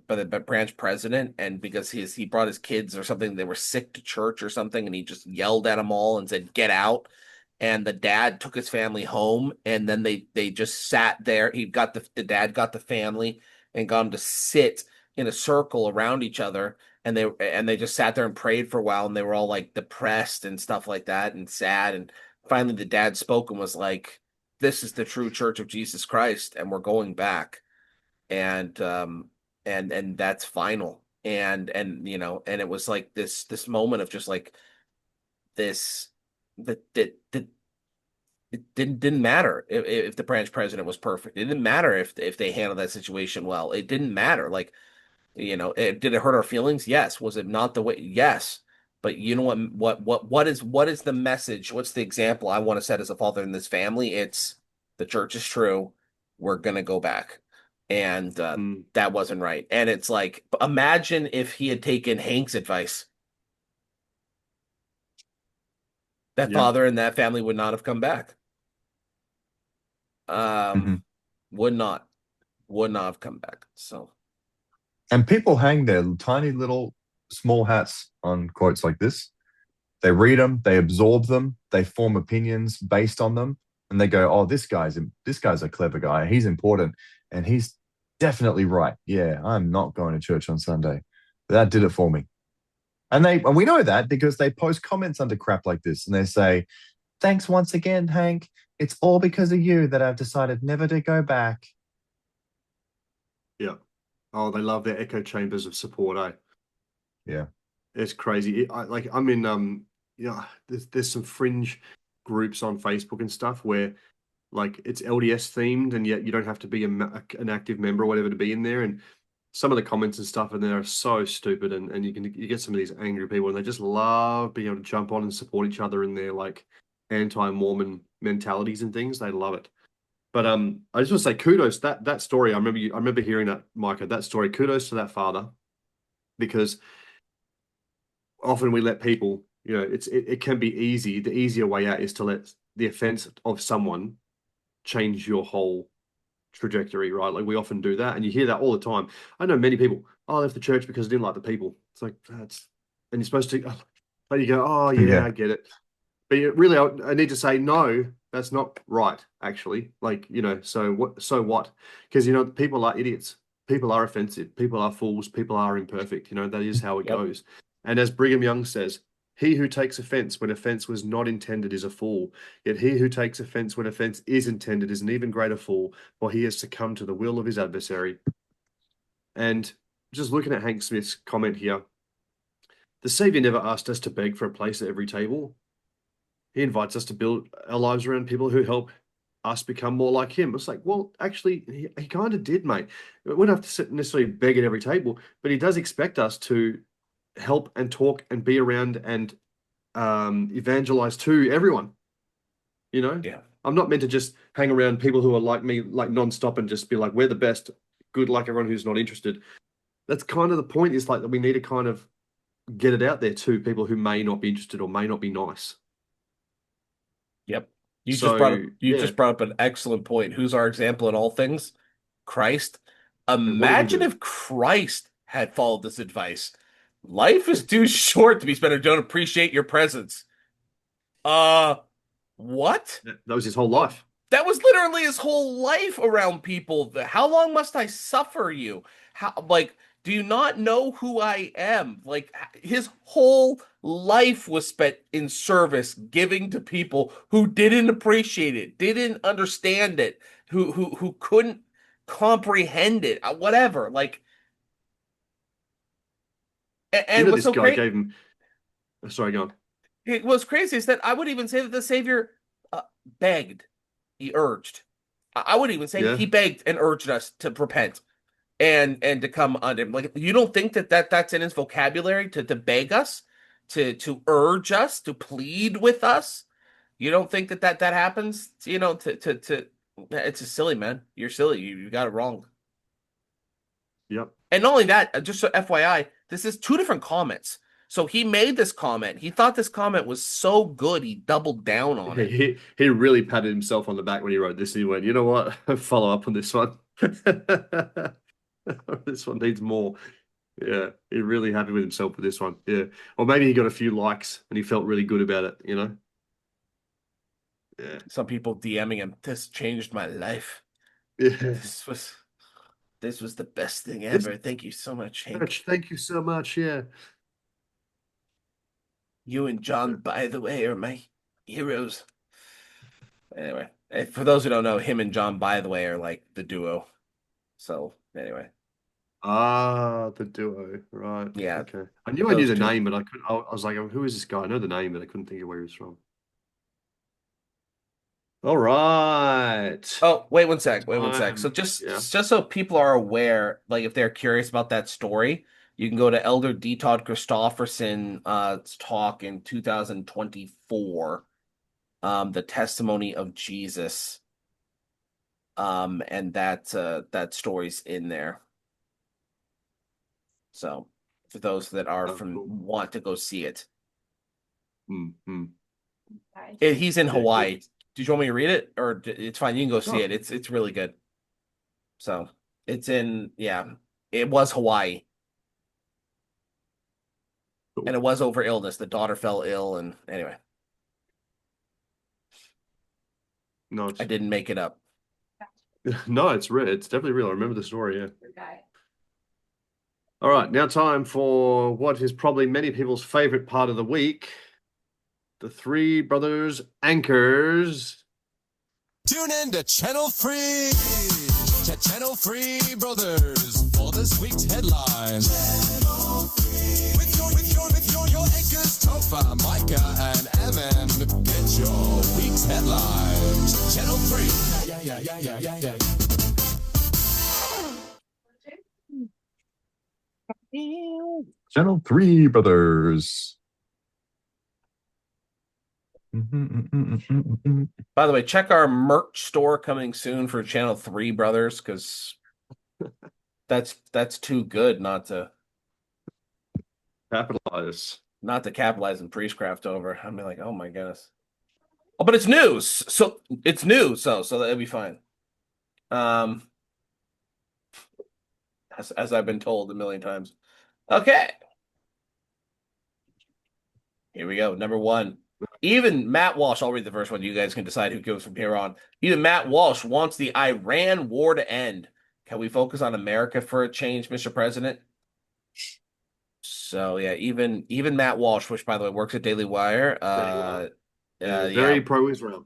branch president, and because he brought his kids or something, they were sick to church or something, and he just yelled at them all and said, "Get out." And the dad took his family home, and then they just sat there. The dad got the family and got them to sit in a circle around each other, and they just sat there and prayed for a while, and they were all like depressed and stuff like that and sad. And finally the dad spoke and was like, this is the true church of Jesus Christ, and we're going back. And that's final. And it was like this moment of just like this that it didn't matter if the branch president was perfect. It didn't matter if they handled that situation well. It didn't matter. Like, did it hurt our feelings? Yes. Was it not the way? Yes. But you know what is the message? What's the example I want to set as a father in this family? It's the church is true. We're gonna go back, and Mm, that wasn't right. And it's like, imagine if he had taken Hank's advice. That yeah. father and that family would not have come back. Um, Mhm. would not, would not have come back. So And people hang their tiny little small hats on quotes like this. They read them, they absorb them, they form opinions based on them, and they go, "Oh, this guy's a clever guy. He's important, and he's definitely right. Yeah, I'm not going to church on Sunday. That did it for me." And we know that because they post comments under crap like this, and they say, "Thanks once again, Hank. It's all because of you that I've decided never to go back." Yeah. Oh, they love their echo chambers of support, eh? Yeah. It's crazy. I'm in there's some fringe groups on Facebook and stuff where like it's LDS themed and yet you don't have to be an active member or whatever to be in there. And some of the comments and stuff in there are so stupid, and you get some of these angry people and they just love being able to jump on and support each other in their like anti-Mormon mentalities and things. They love it. But I just want to say kudos that story. I remember hearing that, Micah. That story. Kudos to that father, because often we let people, it can be easy. The easier way out is to let the offense of someone change your whole trajectory, right? Like we often do that, and you hear that all the time. I know many people, oh, I left the church because I didn't like the people. It's like and you're supposed to, but you go, oh yeah, Yeah. I get it. But really, I need to say no. That's not right, actually. Like so what? So what? Because people are idiots. People are offensive. People are fools. People are imperfect. That is how it yep. goes. And as Brigham Young says, he who takes offense when offense was not intended is a fool. Yet he who takes offense when offense is intended is an even greater fool, for he has succumbed to the will of his adversary. And just looking at Hank Smith's comment here, the Savior never asked us to beg for a place at every table. He invites us to build our lives around people who help us become more like him. It's like, well, actually, he kind of did, mate. We wouldn't have to sit necessarily beg at every table, but he does expect us to help and talk and be around and evangelize to everyone. You know, Yeah. I'm not meant to just hang around people who are like me, like nonstop, and just be like, we're the best. Good luck, everyone who's not interested. That's kind of the point. Is like that we need to kind of get it out there to people who may not be interested or may not be nice. Yep. You So, just brought up an excellent point. Who's our example in all things? Christ. what did he Imagine do? if Christ had followed this advice. Life is too short to be spent. Don't appreciate your presence. What? That was his whole life. That was literally his whole life around people. How long must I suffer you? Do you not know who I am? Like, his whole life was spent in service, giving to people who didn't appreciate it, didn't understand it, who couldn't comprehend it, whatever. Like, and what's This so guy great? gave him. Sorry, go on. What's crazy is that I would even say that the Savior begged, he urged. I would even say Yeah. he begged and urged us to repent and to come unto him. Like, you don't think that's in his vocabulary to beg us, to urge us, to plead with us? You don't think that happens? You know, to it's a silly, man. You're silly. You got it wrong. Yep. And not only that, just so FYI, this is two different comments. So he made this comment. He thought this comment was so good, he doubled down on it. He really patted himself on the back when he wrote this. He went, you know what? Follow up on this one. This one needs more. Yeah, he's really happy with himself with this one. Yeah, or maybe he got a few likes and he felt really good about it. You know. Yeah. Some people DMing him, "This changed my life. Yeah. This was the best thing ever. Thank you so much, Hank. Church, thank you so much. Yeah. You and John, by the way, are my heroes." Anyway, for those who don't know, him and John, by the way, are like the duo. So anyway, Ah, the duo. Right. Yeah, Okay. I knew I knew those the two. name, but I couldn't. I was like, who is this guy? I know the name, but I couldn't think of where he was from. All right. Oh, wait one sec. Wait one sec. So Yeah. just so people are aware, like if they're curious about that story, you can go to Elder D. Todd Christofferson's talk in 2024, the testimony of Jesus. And that story's in there. So for those that are Oh, cool. want to go see it. Mm-hmm. He's in Yeah, Hawaii. Did you want me to read it, or it's fine? You can go see Oh. it. It's really good. So it's in, it was Hawaii, Cool. and it was over illness. The daughter fell ill, and anyway, Nice. I didn't make it up. No, it's real. It's definitely real. I remember the story. Yeah. All right, now time for what is probably many people's favorite part of the week: the Three Brothers Anchors. Tune in to Channel Free. Channel Free Brothers for this week's headlines. With your anchors, Topher, Micah, and Evan. Get your week's headlines. Channel 3. Yeah. Channel 3 Brothers. By the way, check our merch store coming soon for Channel 3 Brothers, because that's too good not to Capitalize. capitalize and Priestcraft over. I mean, like, oh my goodness. Oh, but it's news, so it's new, so that'll be fine. As I've been told a million times. Okay. Here we go. Number one. Even Matt Walsh, I'll read the first one. You guys can decide who goes from here on. Even Matt Walsh wants the Iran war to end. Can we focus on America for a change, Mr. President? So yeah, even Matt Walsh, which by the way works at Daily Wire, Very pro-Israel.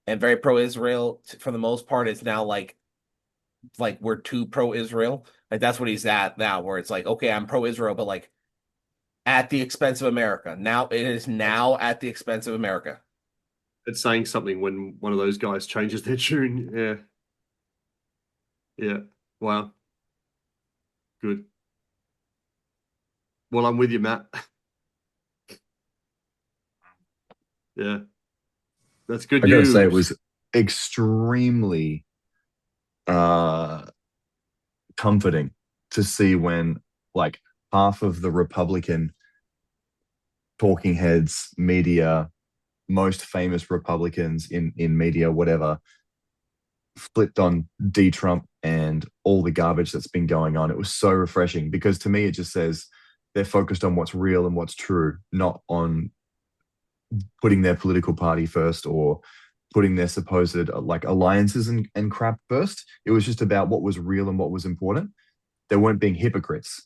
and very pro-Israel for the most part. It's now like we're too pro-Israel. Like that's what he's at now, where it's like, okay, I'm pro-Israel, but like at the expense of America. Now it is now at the expense of America. it's saying something when one of those guys changes their tune. Yeah. Yeah. Wow. Good. Well, I'm with you, Matt. Yeah. That's good I gotta news. say, it was extremely comforting to see when like half of the Republican talking heads, media, most famous Republicans in media, whatever, flipped on D Trump and all the garbage that's been going on. It was so refreshing because to me it just says they're focused on what's real and what's true, not on putting their political party first or putting their supposed like alliances and crap first. It was just about what was real and what was important. They weren't being hypocrites.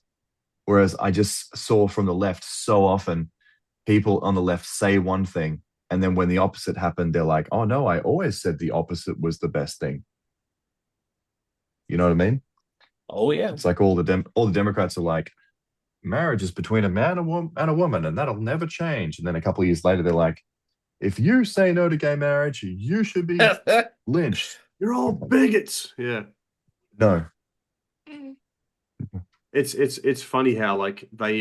Whereas I just saw from the left so often people on the left say one thing, and then when the opposite happened, they're like, oh no, I always said the opposite was the best thing. You know what I mean? Oh yeah. It's like all the Democrats are like, marriage is between a man and a woman, and that'll never change. And then a couple of years later, they're like, if you say no to gay marriage, you should be lynched. You're all bigots. Yeah. No. It's funny how like they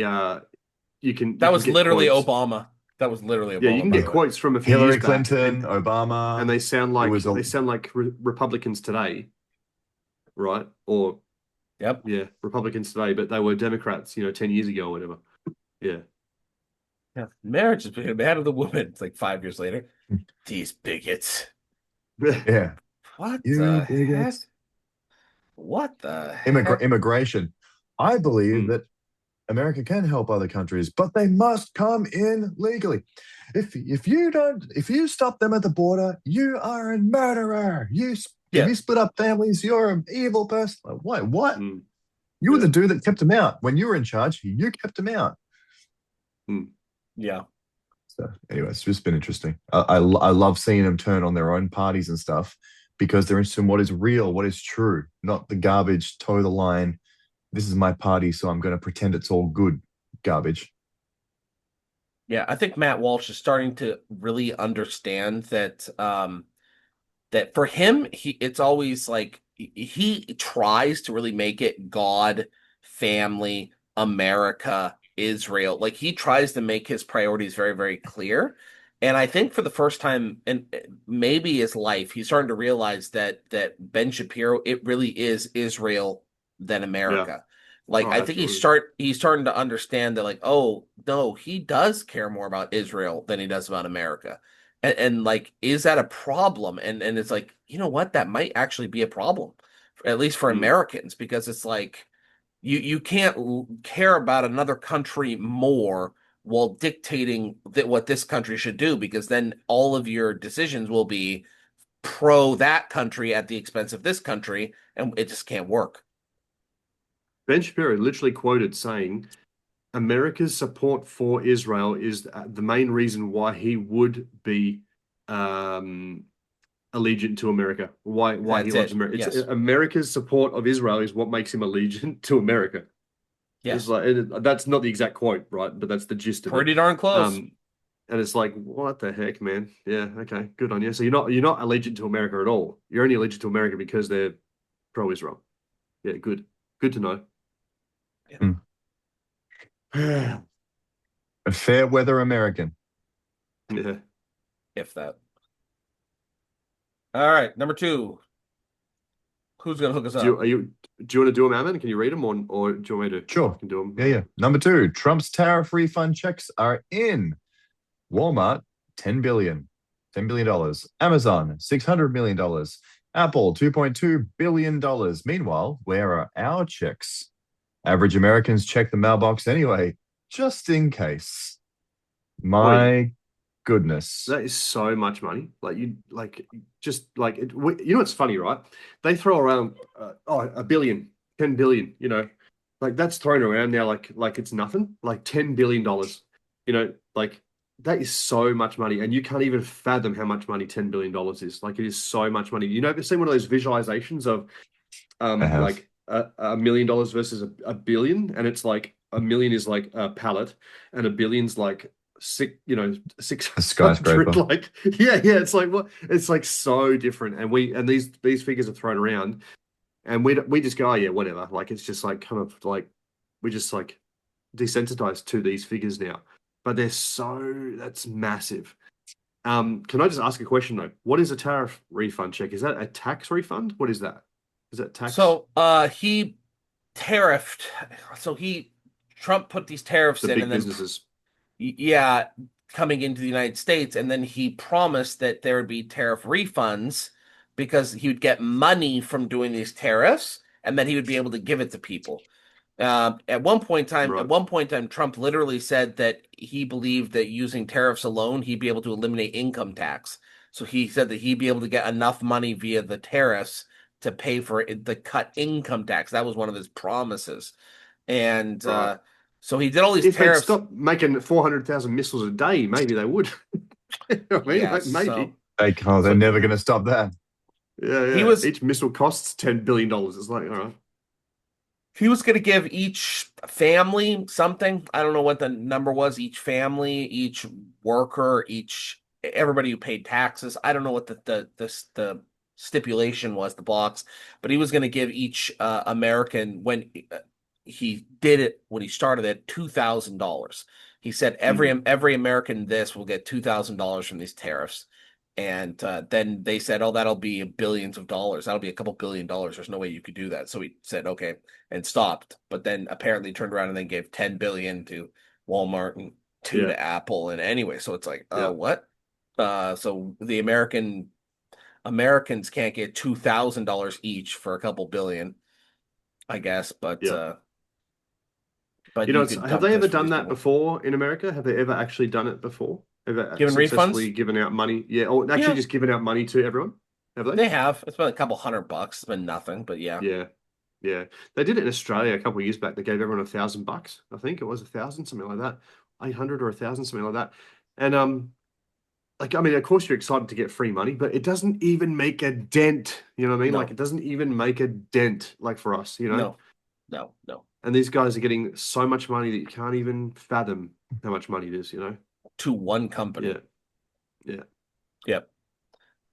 you can That was get literally quotes. Obama. That was literally Obama. Yeah, you can by get the way. quotes from a few Hillary years back, Clinton, Obama, and they sound like was Republicans today, right? Or Yep. yeah, Republicans today, but they were Democrats, 10 years ago or whatever. Yeah. Yeah. Marriage is between a man and a woman. It's like 5 years later. These bigots. yeah, What You the heck? bigots. What the heck? Immigration. I believe Hmm. that America can help other countries, but they must come in legally. If you stop them at the border, you are a murderer. If you split up families, you're an evil person. Like, what? Hmm. You were Yeah. the dude that kept them out when you were in charge. You kept them out. Yeah. So anyway, it's just been interesting. I love seeing them turn on their own parties and stuff because they're interested in what is real, what is true, not the garbage, toe the line. This is my party, so I'm going to pretend it's all good garbage. Yeah, I think Matt Walsh is starting to really understand that that for him, it's always like he tries to really make it God, family, America, Israel. Like he tries to make his priorities very, very clear. And I think for the first time in maybe his life, he's starting to realize that Ben Shapiro, it really is Israel than America. Like Oh, I think absolutely. he's starting to understand that like, oh no, he does care more about Israel than he does about America. And like, is that a problem? And it's like, you know what? That might actually be a problem, at least for Hmm. Americans, because it's like you can't care about another country more while dictating that what this country should do, because then all of your decisions will be pro that country at the expense of this country, and it just can't work. Ben Shapiro literally quoted saying, America's support for Israel is the main reason why he would be allegiant to America. Why he That's loves it. America. Yes. America's support of Israel is what makes him allegiant to America. Yeah. It's like that's not the exact quote, right? But that's the gist of it. Pretty darn close. And it's like, what the heck, man? Yeah, okay, good on you. So you're not allegiant to America at all. You're only allegiant to America because they're pro-Israel. Yeah, good to know. Yeah. A fair weather American. Yeah. If that. All right, number 2. Who's gonna hook us up? Do you want to do them, Ammon? Can you read them, or do you want me to? Sure. I can do them. Yeah. Number 2, Trump's tariff refund checks are in. Walmart, $10 billion. Amazon, $600 million. Apple, $2.2 billion. Meanwhile, where are our checks? Average Americans check the mailbox anyway, just in case. My goodness. That is so much money. What's funny, right? They throw around a billion, 10 billion. Like that's thrown around now like it's nothing. Like $10 billion. Like that is so much money, and you can't even fathom how much money $10 billion is. Like it is so much money. Have you seen one of those visualizations of like $1 million versus a billion, and it's like a million is like a pallet, and a billion's like six, six A skyscraper. like yeah, it's like what it's like so different. And these figures are thrown around, and we just go, oh, yeah, whatever. Like it's just like kind of like we just like desensitized to these figures now. But that's massive. Can I just ask a question though? What is a tariff refund check? Is that a tax refund? What is that? Is that tax? So he tariffed. So Trump put these tariffs The in, big and then businesses. yeah, coming into the United States, and then he promised that there would be tariff refunds because he would get money from doing these tariffs, and then he would be able to give it to people. At one point in time, Right. Trump literally said that he believed that using tariffs alone, he'd be able to eliminate income tax. So he said that he'd be able to get enough money via the tariffs to pay for the cut income tax. That was one of his promises. And Right. so he did all these If they'd tariffs. stop making 400,000 missiles a day, maybe they would. You know what I mean? Yeah, Like, maybe. so They can't. They're So- never going to stop that. Yeah, He yeah. was- Each missile costs $10 billion. It's like, all right. he was going to give each family something. I don't know what the number was. Each family, each worker, everybody who paid taxes. I don't know what the stipulation was, the blocks, but he was going to give each American when he did it when he started it $2,000. He said every American this will get $2,000 from these tariffs. And then they said, "Oh, that'll be billions of dollars. That'll be a couple $1 billion. There's no way you could do that." So he said, "Okay," and stopped. But then apparently turned around and then gave 10 billion to Walmart and two Yeah. to Apple. And anyway, so it's like, Yeah. what? So the Americans can't get $2,000 each for a couple billion, I guess. But Yeah. but You know, could have dump they ever this for done these that people. before in America? Have they ever actually done it before? Ever Given successfully refunds? given out money? Yeah, or actually Yeah. just given out money to everyone? Have they? They have. It's been a couple $100. It's been nothing, but yeah. Yeah. Yeah. They did it in Australia a couple of years back. They gave everyone $1,000. I think it was 1,000, something like that. 800 or 1,000, something like that. And like, I mean, of course you're excited to get free money, but it doesn't even make a dent. You know what I mean? No. Like it doesn't even make a dent, like for us, No. And these guys are getting so much money that you can't even fathom how much money it is, To one company. Yeah. Yeah. Yep.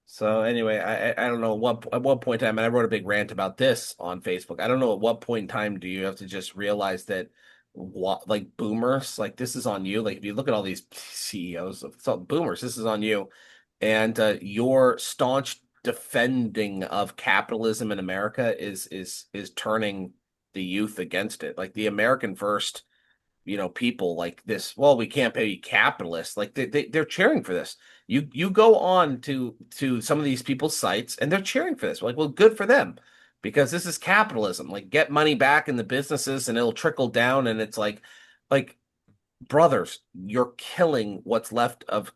So anyway, I don't know at what point in time, and I wrote a big rant about this on Facebook. I don't know at what point in time do you have to just realize that like boomers, like this is on you. Like if you look at all these CEOs of boomers, this is on you. And your staunch defending of capitalism in America is turning the youth against it. Like the American first, people like this, well, we can't pay capitalists. Like they're cheering for this. You go on to some of these people's sites and they're cheering for this. Like, well, good for them because this is capitalism. Like, get money back in the businesses and it'll trickle down. And it's like, brothers, you're killing what's left of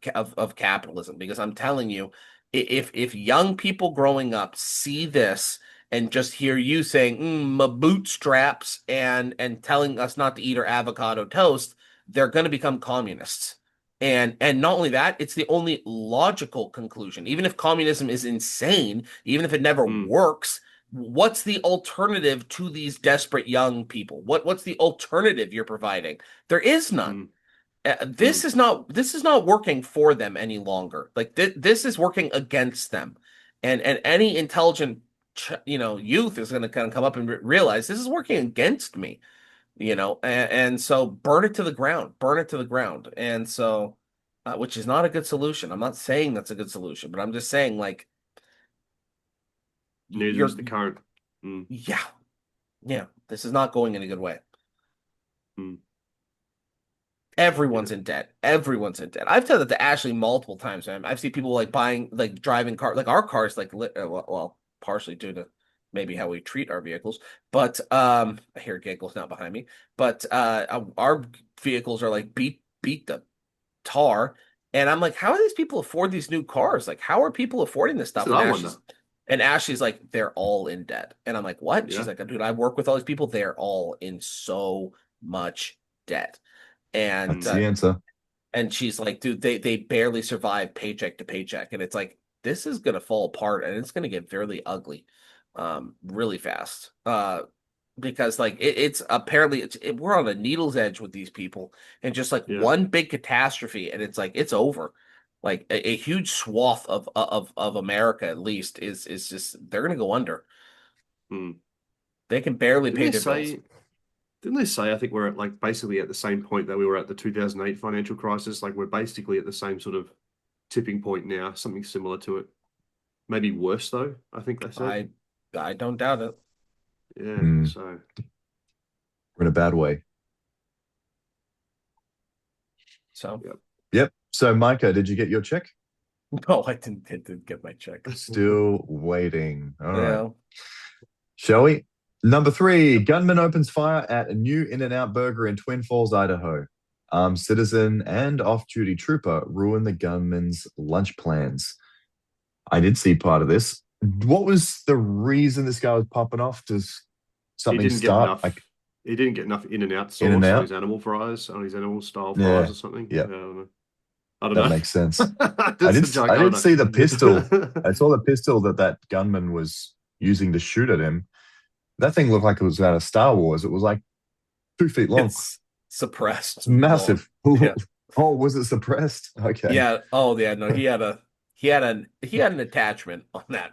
capitalism. Because I'm telling you, if young people growing up see this and just hear you saying my bootstraps and telling us not to eat our avocado toast, they're going to become communists. And not only that, it's the only logical conclusion. Even if communism is insane, even if it never works, what's the alternative to these desperate young people? What's the alternative you're providing? There is none. This is not working for them any longer. Like this is working against them. And any intelligent youth is going to kind of come up and realize this is working against me. And so burn it to the ground. And so, which is not a good solution. I'm not saying that's a good solution, but I'm just saying like, Neither is the current. yeah, this is not going in a good way. Mm. Everyone's in debt. I've said that to Ashley multiple times, man. I've seen people like driving cars, like our cars, like well, partially due to maybe how we treat our vehicles. But I hear giggles now behind me. But our vehicles are like beat the tar, and I'm like, how do these people afford these new cars? Like, how are people affording this stuff? And Ashley's like, they're all in debt, and I'm like, what? Yeah. She's like, dude, I work with all these people. They're all in so much debt, and That's the answer. and she's like, dude, they barely survive paycheck to paycheck, and it's like this is gonna fall apart, and it's gonna get fairly ugly. Really fast. because like it's apparently we're on a needle's edge with these people, and just like Yeah. one big catastrophe, and it's like it's over. Like a huge swath of America at least is just they're gonna go under. Hmm. They can barely Didn't pay they their bills. say? Didn't they say? I think we're at like basically at the same point that we were at the 2008 financial crisis. Like we're basically at the same sort of tipping point now. Something similar to it. Maybe worse though. I think they said. I don't doubt it. Yeah. Hmm. So We're in a bad way. So Yep. So, Micah, did you get your check? no, I didn't get my check. Still waiting. All right. Yeah. Shall we? Number 3, gunman opens fire at a new In-N-Out burger in Twin Falls, Idaho. Armed citizen and off-duty trooper ruin the gunman's lunch plans. I did see part of this. What was the reason this guy was popping off? Does he something didn't get start? enough. He didn't get enough In-N-Out sauce In-N-Out? on his animal fries, on his animal style fries Yeah. or something. Yeah. I don't know. I don't That know. makes sense. That's I the did. joke. I don't did see the know. pistol. I saw the pistol that gunman was using to shoot at him. That thing looked like it was out of Star Wars. It was like 2 feet long. It's suppressed. It's massive. Yeah. Oh, was it suppressed? Okay. Yeah. Oh, yeah. No, he had an attachment on that.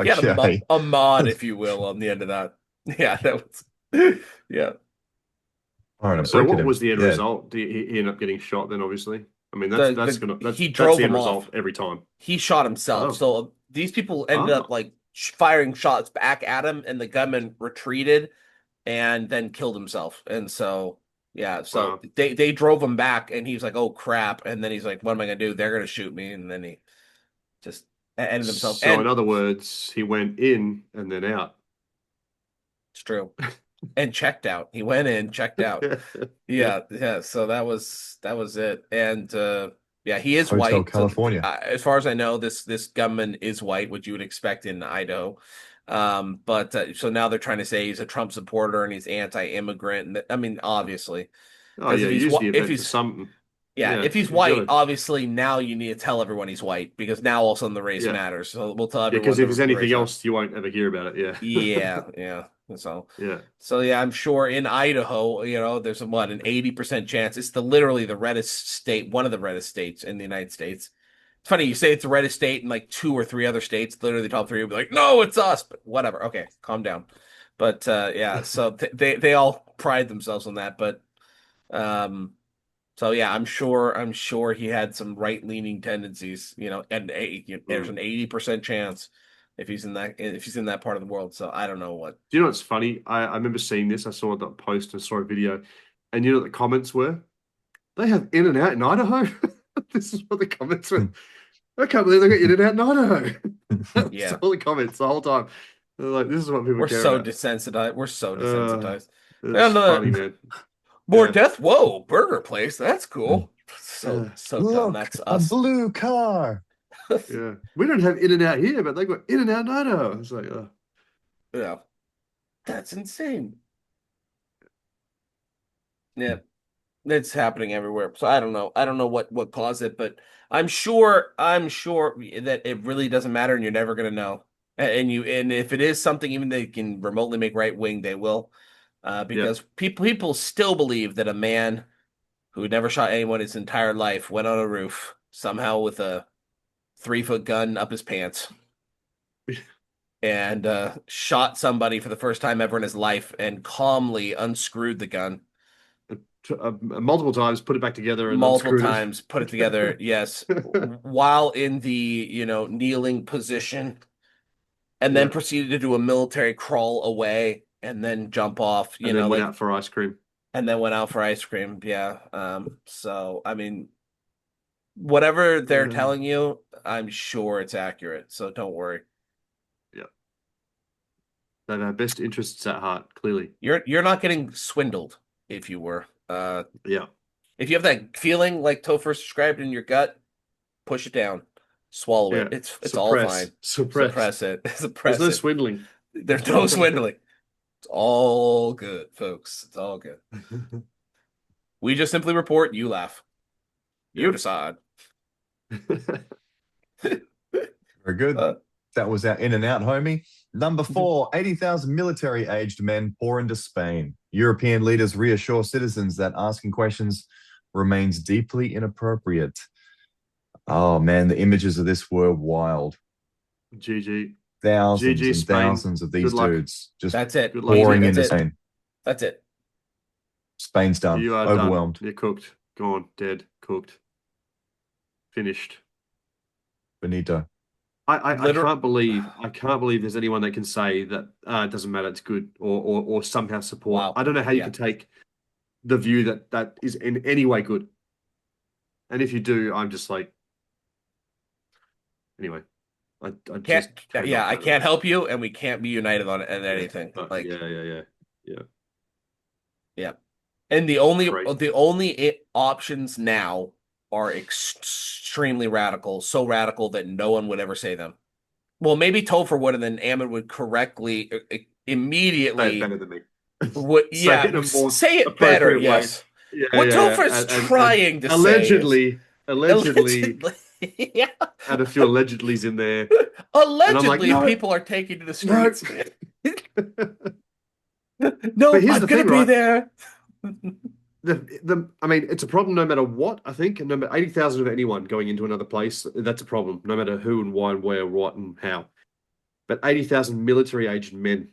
He had Okay. a mod, if you will, on the end of that. Yeah, that was. Yeah. All right. I'm So breaking what him. was the end Yeah. result? Did he end up getting shot then? Obviously, I mean The- that's the- gonna that's he that's drove the end him result off. every time. He shot himself. Oh. So these people ended up Oh. like firing shots back at him, and the gunman retreated and then killed himself. And so, yeah, so Wow. they drove him back, and he was like, "Oh crap!" And then he's like, "What am I gonna do? They're gonna shoot me." And then he just ended himself. So And in other words, he went in and then out. it's true. And checked out. He went in, checked out. Yeah. So that was it. And yeah, he is Hotel white. So, California. as far as I know, this gunman is white, which you would expect in Idaho. But so now they're trying to say he's a Trump supporter and he's anti-immigrant. And I mean, obviously, Oh 'cause yeah, if he's use whi- the if event for he's- something. yeah, Yeah, if he's you white, gotta- obviously now you need to tell everyone he's white, because now all of a sudden the race Yeah. matters. So we'll tell Yeah, everyone. because if the there's anything race else, you won't ever hear about it. Yeah. matters. Yeah. So. Yeah. So yeah, I'm sure in Idaho, there's an 80% chance. It's literally the reddest state, one of the reddest states in the United States. It's funny you say it's the reddest state in like 2 or 3 other states. Literally, the top 3 will be like, "No, it's us." But whatever. Okay, calm down. But yeah, so they all pride themselves on that. But so yeah, I'm sure he had some right-leaning tendencies. And there's an 80% chance if he's in that part of the world. So I don't know what. Do you know what's funny? I remember seeing this. I saw that post and saw a video, and you know what the comments were? They have In-N-Out in Idaho. This is what the comments were. I can't believe they got In-N-Out in Idaho. Yeah. That's all the comments the whole time. They're like, this is what people We're care so about. desensitized. We're so desensitized. It's And, funny, man. More Yeah. death. Whoa, burger place. That's cool. So Yeah. dumb. Look, That's a us. blue car. Yeah, we don't have In-N-Out here, but they got In-N-Out in Idaho. It's like, Yeah, that's insane. Yeah, it's happening everywhere. So I don't know. I don't know what caused it, but I'm sure that it really doesn't matter, and you're never gonna know. And if it is something even they can remotely make right wing, they will, because people still believe that a man who never shot anyone his entire life went on a roof somehow with a 3-foot gun up his pants and shot somebody for the first time ever in his life and calmly unscrewed the gun multiple times, put it back together, and multiple unscrewed it. times, put it together, yes, while in the kneeling position, and then Yeah. proceeded to do a military crawl away and then jump off, And then went out for ice cream. and then went out for ice cream. Yeah. So I mean, whatever they're Yeah. telling you, I'm sure it's accurate. So don't worry. They have our best interests at heart, clearly. You're not getting swindled, if you were. Yeah. If you have that feeling like Topher described in your gut, push it down, swallow it. Yeah. It's all fine. Suppress. Suppress it. Suppress There's no it. swindling. There's no swindling. It's all good, folks. It's all good. We just simply report. You laugh. You Yeah. decide. Very good. Uh, That was our In-N-Out, homie. Number 4, 80,000 military-aged men pour into Spain. European leaders reassure citizens that asking questions remains deeply inappropriate. Oh man, the images of this were wild. GG. Thousands GG and Spain. thousands of these Good luck. dudes just That's it. Good luck. pouring That's into it. Spain. That's it. Spain's done. You are Overwhelmed. done. You're cooked. Gone. Dead. Cooked. Finished. Finito. I Liter- can't believe there's anyone that can say that it doesn't matter, it's good, or somehow support. Wow. I don't know how you Yeah. could take the view that is in any way good. And if you do, I'm just like, anyway, I Can't. just cannot Yeah, I handle can't it. help you, and we can't be united on anything. Like, Yeah. and the only Crazy. options now are extremely radical, so radical that no one would ever say them. Well, maybe Topher would, and then Ahmed would correctly Say it immediately better than me. would Say yeah it in a more say it better. appropriate way. Yes, Yeah, what yeah, Topher's and trying to say allegedly, yeah, add a few allegedlys in there. allegedly no. people are taking to the No. streets. No, But here's I'm the gonna thing, be right? there. I mean, it's a problem no matter what, I think, and no matter 80,000 of anyone going into another place, that's a problem, no matter who and why and where, what and how. But 80,000 military-aged men.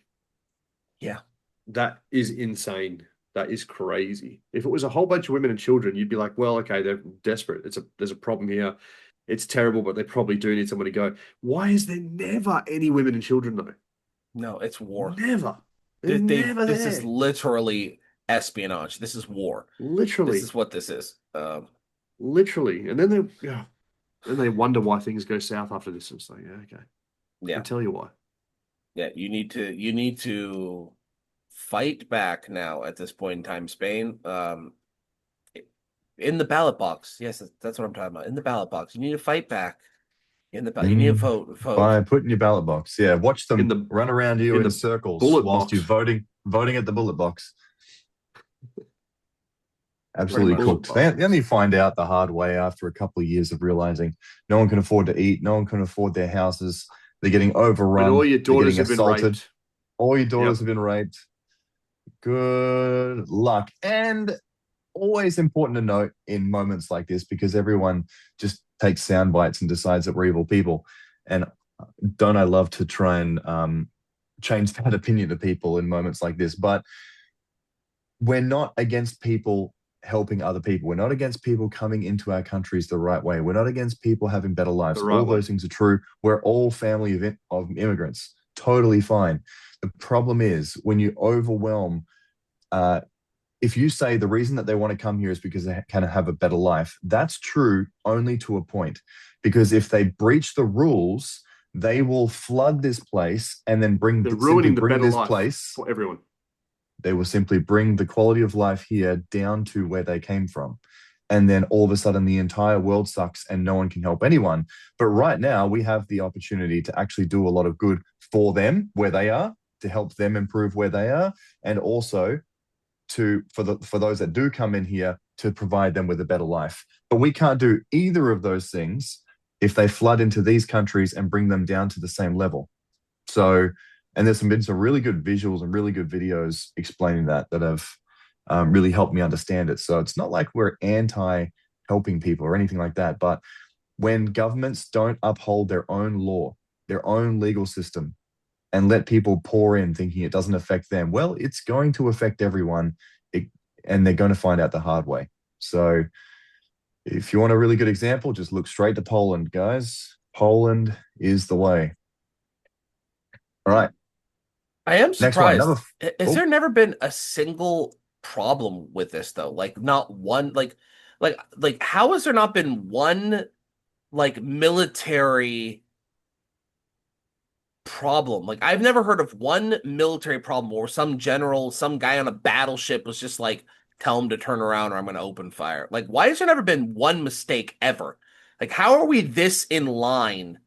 Yeah. That is insane. That is crazy. If it was a whole bunch of women and children, you'd be like, well, okay, they're desperate. There's a problem here. It's terrible, but they probably do need someone to go. Why is there never any women and children, though? No, it's war. Never. They're never This is there. literally espionage. This is war. Literally. This is what this is. Literally. And then they wonder why things go south after this. It's like, yeah, okay. Yeah. I'll tell you why. Yeah, you need to fight back now at this point in time, Spain. In the ballot box. Yes, that's what I'm talking about. In the ballot box. You need to fight back. In the ballot. You need to vote. By putting your ballot box. Yeah, watch them In the- run around you in in the circles bullet whilst box. you're voting at the bullet box. Absolutely much. cooked. They only find out the hard way after a couple of years of realizing no one can afford to eat, no one can afford their houses. They're getting overrun. When all your they're daughters getting have been assaulted. raped. All your daughters Yep. have been raped. Good luck. And always important to note in moments like this, because everyone just takes sound bites and decides that we're evil people. And don't I love to try and change that opinion to people in moments like this? But we're not against people helping other people. We're not against people coming into our countries the right way. We're not against people having better lives. The right All way. those things are true. We're all family of immigrants. Totally fine. The problem is when you overwhelm, if you say the reason that they want to come here is because they can have a better life, that's true only to a point. Because if they breach the rules, they will flood this place and then They're ruining the better this life place. for everyone. They will simply bring the quality of life here down to where they came from. And then all of a sudden the entire world sucks and no one can help anyone. But right now we have the opportunity to actually do a lot of good for them where they are, to help them improve where they are, and also for those that do come in here to provide them with a better life. But we can't do either of those things if they flood into these countries and bring them down to the same level. So, and there's been some really good visuals and really good videos explaining that have really helped me understand it. So it's not like we're anti-helping people or anything like that. But when governments don't uphold their own law, their own legal system, and let people pour in thinking it doesn't affect them, well, it's going to affect everyone, and they're going to find out the hard way. So if you want a really good example, just look straight to Poland, guys. Poland is the way. All right. I am Next one. surprised. Has Oh. there never been a single problem with this though? Like not one like how has there not been one like military problem? Like I've never heard of one military problem where some general, some guy on a battleship was just like, tell him to turn around or I'm going to open fire. Like why has there never been one mistake ever? Like how are we this in line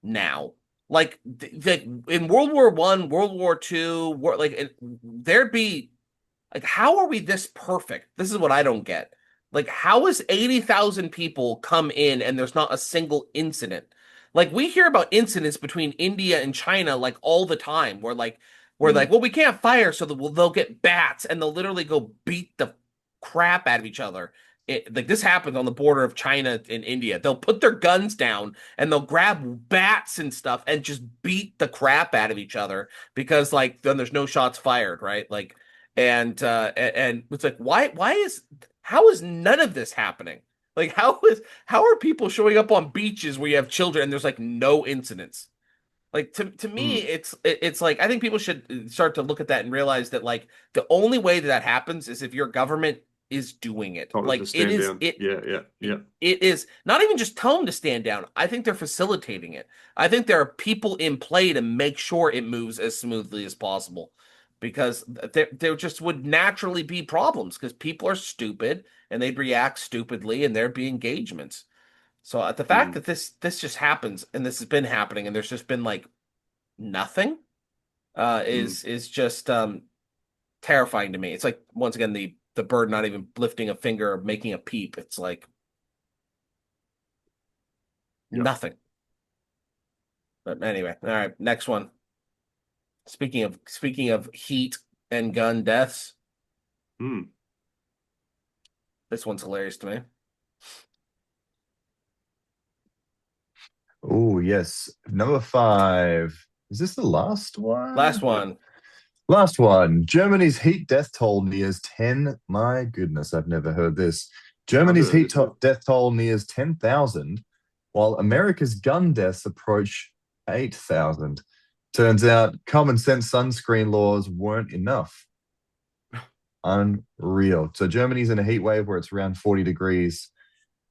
now? Like in World War I, World War II, there'd be like, how are we this perfect? This is what I don't get. Like, how is 80,000 people come in and there's not a single incident? Like we hear about incidents between India and China like all the time, where we're Mm. like, well, we can't fire, so that they'll get bats, and they'll literally go beat the crap out of each other. Like this happens on the border of China and India. They'll put their guns down and they'll grab bats and stuff and just beat the crap out of each other because like then there's no shots fired, right? Like and it's like how is none of this happening? Like how are people showing up on beaches where you have children and there's like no incidents? Like to me, Mm. it's like I think people should start to look at that and realize that like the only way that happens is if your government is doing it. Told them Like to stand down. Yeah, yeah, yeah. it is not even just tell them to stand down. I think they're facilitating it. I think there are people in play to make sure it moves as smoothly as possible because there just would naturally be problems because people are stupid and they'd react stupidly and there'd be engagements. So the fact Mm. that this just happens and this has been happening and there's just been like nothing is just terrifying to me. It's like once again the bird not even lifting a finger or making a peep. It's like Yep. nothing. But anyway, all right, next one. Speaking of heat and gun deaths, Mm. this one's hilarious to me. Oh, yes. Number 5. Is this the last one? Last one. Last one. Germany's heat death toll nears 10. My goodness, I've never heard this. Germany's heard this. death toll nears 10,000, while America's gun deaths approach 8,000. Turns out common sense sunscreen laws weren't enough. Unreal. So Germany's in a heat wave where it's around 40 degrees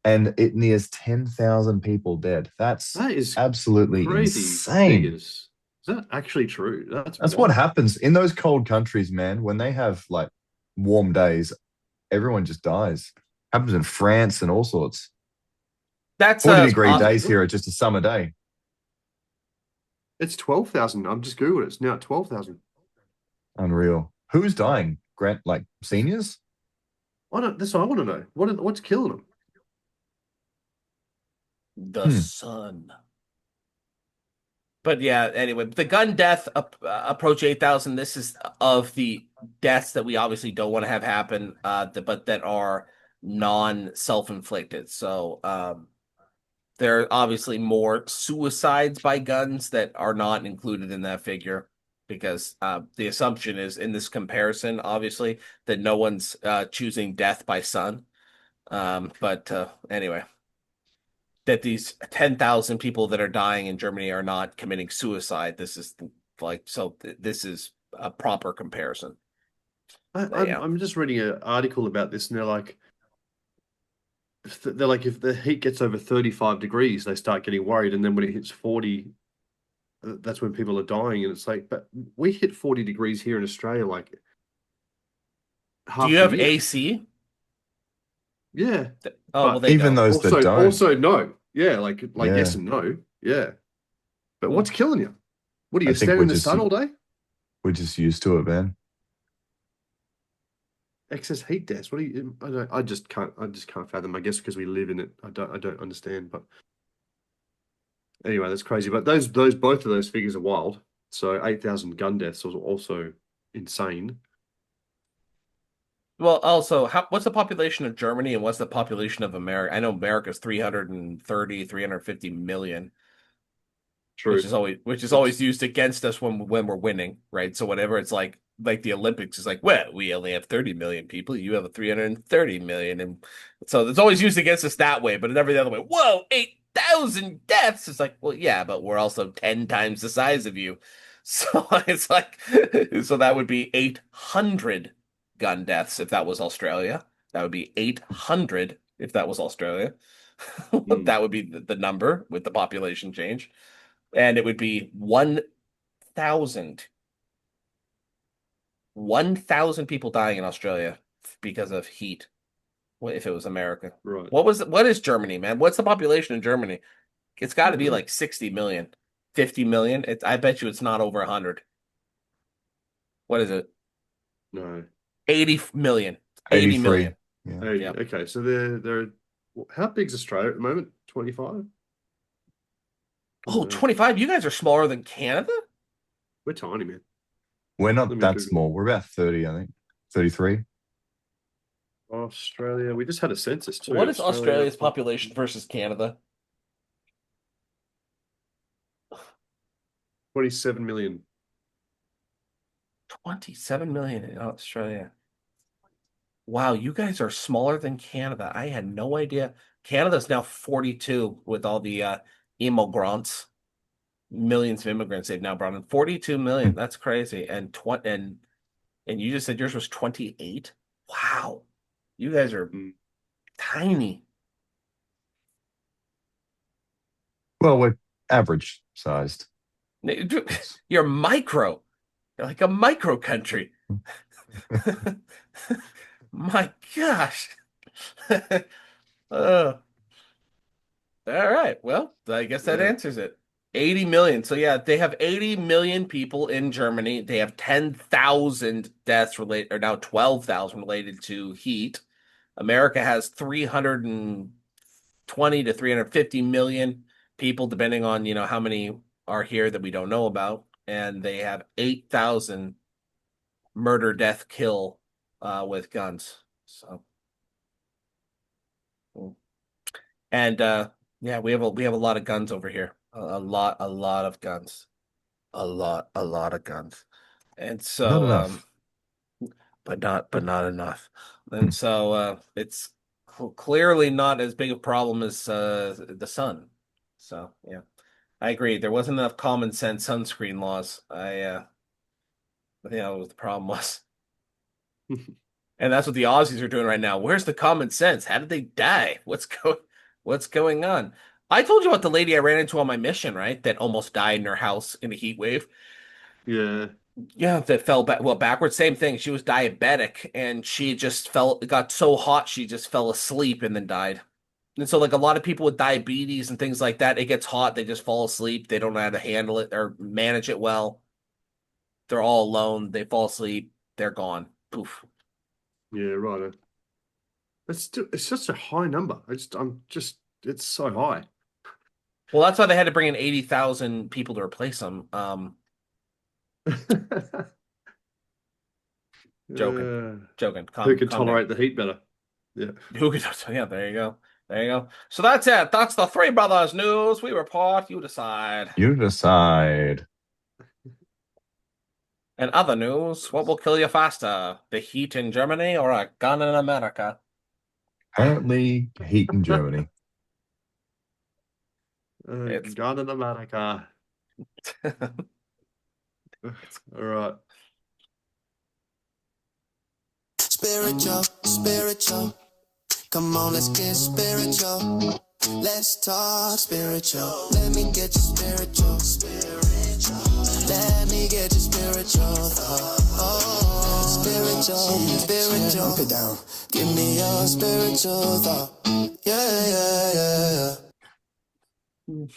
and it nears 10,000 people dead. That That's is absolutely crazy insane. figures. Is that actually true? That's That's wild. what happens in those cold countries, man. When they have like warm days, everyone just dies. Happens in France and all sorts. That's 40-degree days here are just a summer day. It's 12,000. I'm just Googled it. It's now 12,000. Unreal. Who's dying? Grant, like seniors? That's what I want to know. What's killing them? the sun. But yeah, anyway, the gun death approach 8,000. This is of the deaths that we obviously don't want to have happen, but that are non-self-inflicted. So there are obviously more suicides by guns that are not included in that figure because the assumption is in this comparison, obviously, that no one's choosing death by sun. But anyway, that these 10,000 people that are dying in Germany are not committing suicide. This is this is a proper comparison. Yeah. I'm just reading an article about this, and they're like, if the heat gets over 35 degrees, they start getting worried, and then when it hits 40, that's when people are dying, and it's like, but we hit 40 degrees here in Australia, like half Do you the have year. AC? Yeah. Oh, well, But they even don't. those that don't. Also no. Yeah, like Yeah. yes and no. Yeah. But what's killing you? What are I you think standing we're in the just- sun all day? We're just used to it, man. Excess heat deaths. What do you? I just can't fathom. I guess because we live in it. I don't understand. But anyway, that's crazy. But both of those figures are wild. So 8,000 gun deaths was also insane. Well, also, what's the population of Germany and what's the population of America? I know America's 350 million, True. which is always used against us when we're winning, right? So whenever it's like the Olympics is like, well, we only have 30 million people, you have a 330 million, and so it's always used against us that way, but never the other way. Whoa, 8,000 deaths! It's like, well, yeah, but we're also 10 times the size of you, so it's like, so that would be 800 gun deaths if that was Australia. That would be 800 if that was Australia. That would be the number with the population change. And it would be 1,000 people dying in Australia because of heat. What if it was America? Right. What is Germany, man? What's the population in Germany? It's got to be like 60 million, 50 million. I bet you it's not over 100. What is it? No. 80 million. 80 83. million. Yeah. Hey, Yep. Okay, so they're how big's Australia at the moment? 25? Oh, Yeah. 25. You guys are smaller than Canada? We're tiny, man. We're Let not me that Google. small. We're about 30, I think. 33. Australia. We just had a census too. What is Australia, Australia's population versus Canada? 27 million. 27 million in Australia. Wow, you guys are smaller than Canada. I had no idea. Canada's now 42 with all the immigrants, millions of immigrants they've now brought in. 42 million. Hmm. That's crazy. And you just said yours was 28? Wow. You guys are Mm. tiny. Well, we're average sized. You're micro. You're like a micro country. My gosh. All right. Well, I guess that Yeah. answers it. 80 million. So yeah, they have 80 million people in Germany. They have 10,000 deaths related, or now 12,000 related to heat. America has 320 to 350 million people, depending on, how many are here that we don't know about. And they have 8,000 murder, death, kill with guns. So, and yeah, we have a lot of guns over here. A lot of guns. A lot of guns. And Not so enough. but not enough. Hmm. And so it's clearly not as big a problem as the sun. So, yeah. I agree. There wasn't enough common sense sunscreen laws. I think that was the problem was. And that's what the Aussies are doing right now. Where's the common sense? How did they die? What's going on? I told you about the lady I ran into on my mission, right? That almost died in her house in a heat wave. Yeah. Yeah, that fell back backwards. Same thing. She was diabetic and she just it got so hot she just fell asleep and then died. And so like a lot of people with diabetes and things like that, it gets hot, they just fall asleep. They don't know how to handle it or manage it well. They're all alone, they fall asleep, they're gone. Poof. Yeah, right. It's just a high number. It's so high. Well, that's why they had to bring in 80,000 people to replace them. Joking. Uh, Joking. who could Calm down. tolerate the heat better? Yeah. Who could? Yeah, there you go. There you go. So that's it. That's the Three Brothers news. We report. You decide. You decide. And other news: what will kill you faster, the heat in Germany or a gun in America? Apparently, heat in Germany. It's Gun in America. All right. Spiritual, spiritual. Come on, let's get spiritual. Let's talk spiritual. Let me get you spiritual, spiritual. Let me get you spiritual. Oh, spiritual, spiritual. Pump it down. Give me your spiritual thought. Yeah, yeah, yeah, yeah. Mhm.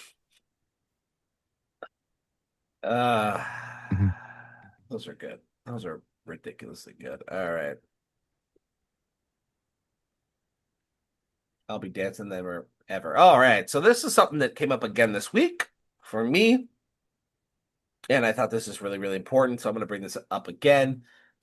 Those are good. Those are ridiculously good. All right. I'll be dancing them ever. All right. So this is something that came up again this week for me. And I thought this is really, really important. So I'm going to bring this up again.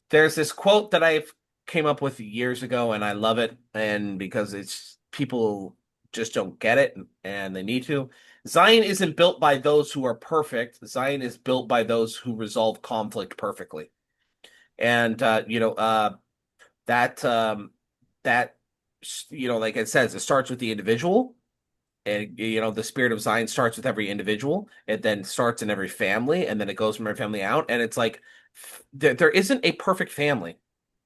There's this quote that I came up with years ago, and I love it. And because it's people just don't get it and they need to. Zion isn't built by those who are perfect. Zion is built by those who resolve conflict perfectly. And that like it says, it starts with the individual. And the spirit of Zion starts with every individual. It then starts in every family, and then it goes from every family out. And it's like there isn't a perfect family.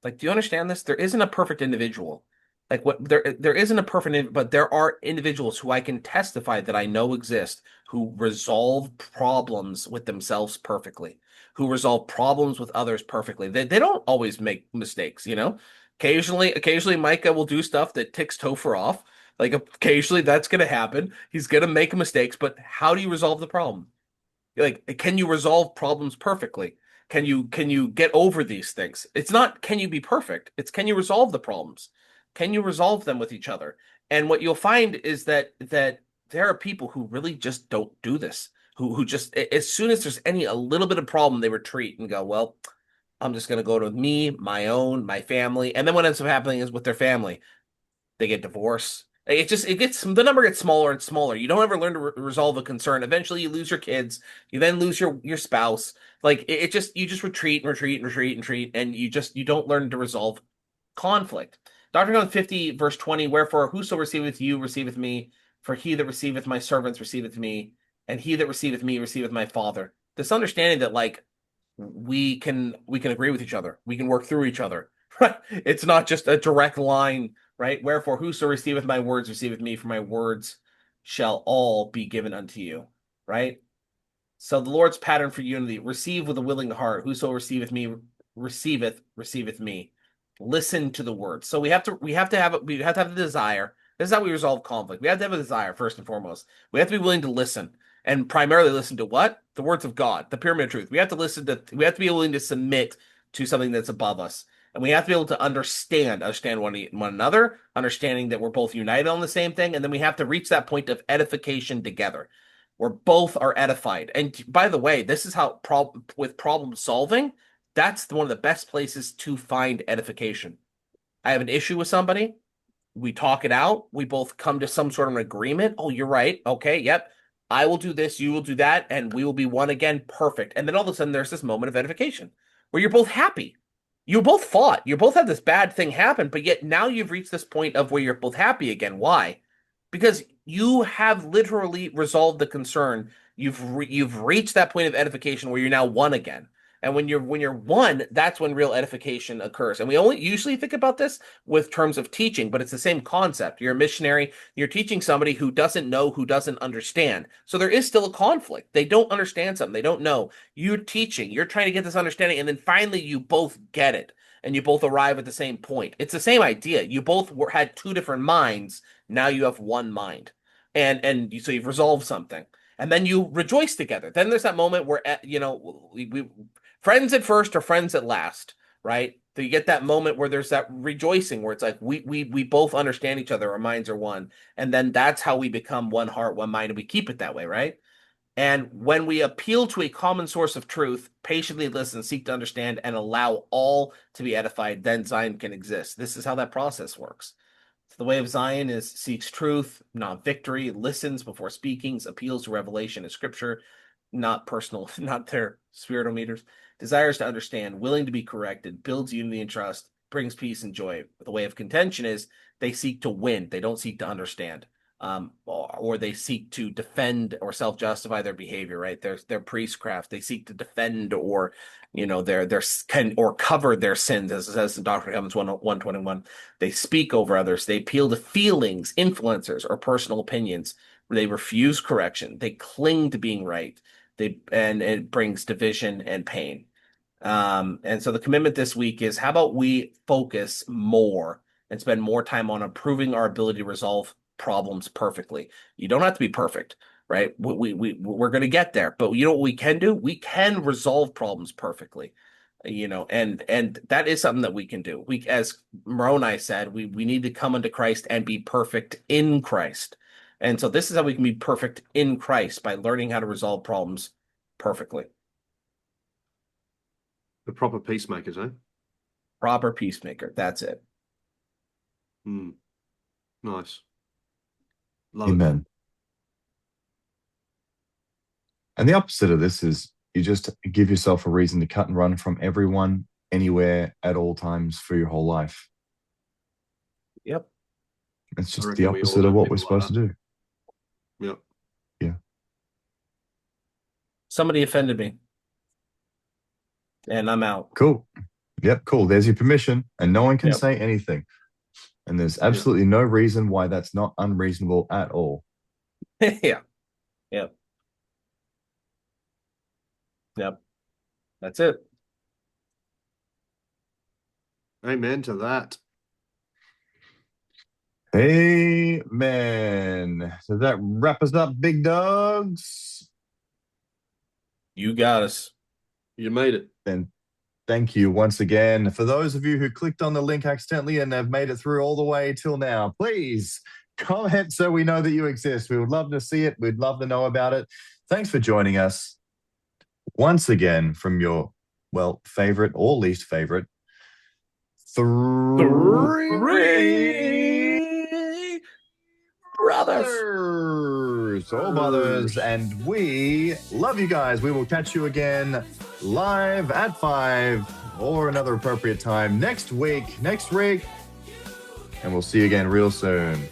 Like, do you understand this? There isn't a perfect individual. Like what there isn't a perfect, but there are individuals who I can testify that I know exist who resolve problems with themselves perfectly, who resolve problems with others perfectly. They don't always make mistakes, Occasionally Micah will do stuff that ticks Topher off. Like occasionally that's gonna happen. He's gonna make mistakes, but how do you resolve the problem? Like, can you resolve problems perfectly? Can you get over these things? It's not can you be perfect, it's can you resolve the problems? Can you resolve them with each other? And what you'll find is that there are people who really just don't do this. Who just as soon as there's a little bit of problem, they retreat and go, well, I'm just gonna go to me, my family, and then what ends up happening is with their family, they get divorced. The number gets smaller and smaller. You don't ever learn to resolve a concern. Eventually, you lose your kids. You then lose your spouse. Like you just retreat and retreat and retreat and retreat, and you don't learn to resolve conflict. Doctrine on 50 verse 20. Wherefore, whoso receiveth you receiveth me, for he that receiveth my servants receiveth me, and he that receiveth me receiveth my Father. This understanding that like we can agree with each other, we can work through each other. Right? It's not just a direct line. Right? Wherefore, whoso receiveth my words receiveth me, for my words shall all be given unto you. Right? So the Lord's pattern for unity: receive with a willing heart. Whoso receiveth me receiveth me. Listen to the word. So we have to have the desire. This is how we resolve conflict. We have to have a desire first and foremost. We have to be willing to listen, and primarily listen to what? The words of God, the pyramid of truth. We have to be willing to submit to something that's above us. And we have to be able to understand one another, understanding that we're both united on the same thing. And then we have to reach that point of edification together, where both are edified. And by the way, this is how with problem solving, that's one of the best places to find edification. I have an issue with somebody. We talk it out. We both come to some sort of agreement. Oh, you're right. Okay. Yep. I will do this. You will do that. And we will be one again. Perfect. And then all of a sudden there's this moment of edification where you're both happy. You both fought. You both had this bad thing happen, but yet now you've reached this point of where you're both happy again. Why? Because you have literally resolved the concern. You've reached that point of edification where you're now one again. And when you're one, that's when real edification occurs. And we only usually think about this with terms of teaching, but it's the same concept. You're a missionary, you're teaching somebody who doesn't know, who doesn't understand. So there is still a conflict. They don't understand something. They don't know. You're teaching, you're trying to get this understanding, and then finally you both get it and you both arrive at the same point. It's the same idea. You both had two different minds. Now you have one mind. So you've resolved something. And then you rejoice together. Then there's that moment where, we friends at first or friends at last, right? So you get that moment where there's that rejoicing where it's like we both understand each other, our minds are one. And then that's how we become one heart, one mind, and we keep it that way, right? And when we appeal to a common source of truth, patiently listen, seek to understand, and allow all to be edified, then Zion can exist. This is how that process works. So the way of Zion is seeks truth, not victory, listens before speakings, appeals to revelation and scripture, not personal, not their spiritometers, desires to understand, willing to be corrected, builds unity and trust, brings peace and joy. The way of contention is they seek to win. They don't seek to understand. Or they seek to defend or self-justify their behavior, right? Their priestcraft. They seek to defend or, or cover their sins, as it says in Doctrine and Covenants 121. They speak over others. They appeal to feelings, influencers, or personal opinions. They refuse correction. They cling to being right. And it brings division and pain. And so the commitment this week is, how about we focus more and spend more time on improving our ability to resolve problems perfectly. You don't have to be perfect, right? We're going to get there, but you know what we can do? We can resolve problems perfectly, and that is something that we can do. As Moroni said, we need to come unto Christ and be perfect in Christ. And so this is how we can be perfect in Christ, by learning how to resolve problems perfectly. The proper peacemakers, eh? Proper peacemaker. That's it. Nice. Love it. Amen. And the opposite of this is you just give yourself a reason to cut and run from everyone, anywhere, at all times for your whole life. Yep. It's just reckon the we all opposite know of what we're people like supposed to do. Yep. Yeah. Somebody offended me, and I'm out. Cool. Yep, cool. There's your permission, and no one can Yep. say anything. And there's absolutely no reason why that's not unreasonable at all. Yeah. Yep. Yep. That's it. Amen to that. Amen. Does that wrap us up, big dogs? You got us. You made it. Then thank you once again. For those of you who clicked on the link accidentally and have made it through all the way till now, please Comment so we know that you exist. We would love to see it. We'd love to know about it. Thanks for joining us once again from your, well, favorite or least favorite. Three brothers. Oh, brothers. And we love you guys. We will catch you again live at 5 or another appropriate time next week. And we'll see you again real soon.